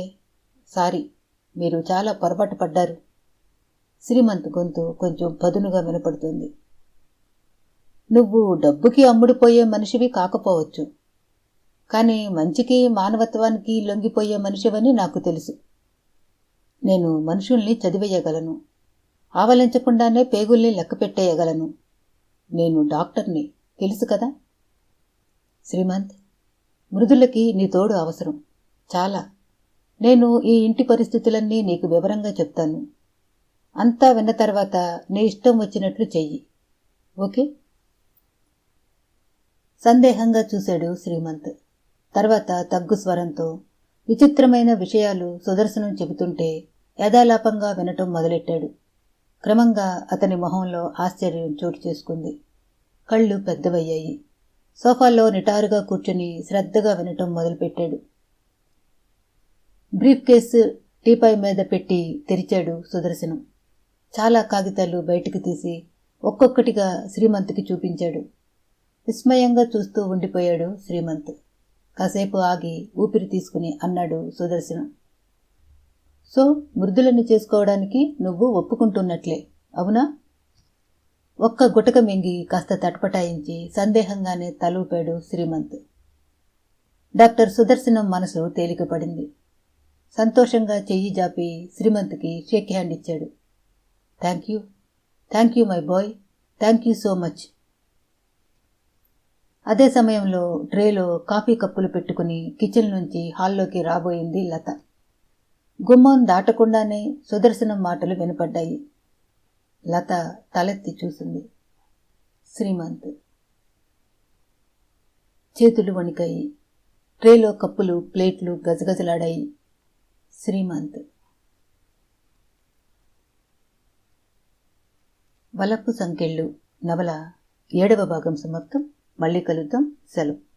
సారీ, మీరు చాలా పొరపాటు పడ్డారు. శ్రీమంత్ గొంతు కొంచెం పదునుగా వినపడుతుంది. నువ్వు డబ్బుకి అమ్ముడుపోయే మనిషివి కాకపోవచ్చు, కానీ మంచికి మానవత్వానికి లొంగిపోయే మనిషివని నాకు తెలుసు. నేను మనుషుల్ని చదివేయగలను. ఆవలించకుండానే పేగుల్ని లెక్కపెట్టేయగలను. నేను డాక్టర్ని, తెలుసు కదా? శ్రీమంత్, మృదులకి నీ తోడు అవసరం, చాలా. నేను ఈ ఇంటి పరిస్థితులన్నీ నీకు వివరంగా చెప్తాను. అంతా విన్న తర్వాత నీ ఇష్టం వచ్చినట్లు చెయ్యి. ఓకే? సందేహంగా చూశాడు శ్రీమంత్. తర్వాత తగ్గు స్వరంతో విచిత్రమైన విషయాలు సుదర్శనం చెబుతుంటే యథాలాపంగా వినటం మొదలెట్టాడు. క్రమంగా అతని మొహంలో ఆశ్చర్యం చోటు చేసుకుంది. కళ్ళు పెద్దవయ్యాయి. సోఫాలో నిటారుగా కూర్చుని శ్రద్ధగా వినటం మొదలుపెట్టాడు. బ్రీఫ్ కేసు టీపాయ్ మీద పెట్టి తెరిచాడు సుదర్శనం. చాలా కాగితాలు బయటికి తీసి ఒక్కొక్కటిగా శ్రీమంత్కి చూపించాడు. విస్మయంగా చూస్తూ ఉండిపోయాడు శ్రీమంత్. కాసేపు ఆగి ఊపిరి తీసుకుని అన్నాడు సుదర్శనం. సో మృదులని చేసుకోవడానికి నువ్వు ఒప్పుకుంటున్నట్లే, అవునా? ఒక్క గుటక మింగి కాస్త తటపటాయించి సందేహంగానే తలూపాడు శ్రీమంత్. డాక్టర్ సుదర్శనం మనసు తేలికపడింది. సంతోషంగా చెయ్యి జాపి శ్రీమంత్కి షేక్ హ్యాండ్ ఇచ్చాడు. Thank you my boy, thank you so much. అదే సమయంలో ట్రేలో కాఫీ కప్పులు పెట్టుకుని కిచెన్ నుంచి హాల్లోకి రాబోయింది లత. గుమ్మం దాటకుండానే సుదర్శనం మాటలు వినపడ్డాయి. లత తలెత్తి చూసింది. శ్రీమంత్. చేతులు వణికాయి. ట్రేలో కప్పులు ప్లేట్లు గజగజలాడాయి. శ్రీమంత్. వలపు సంకెళ్ళు నవల 7వ భాగం సమాప్తం. మళ్ళీ కలుద్దాం. సెలవు.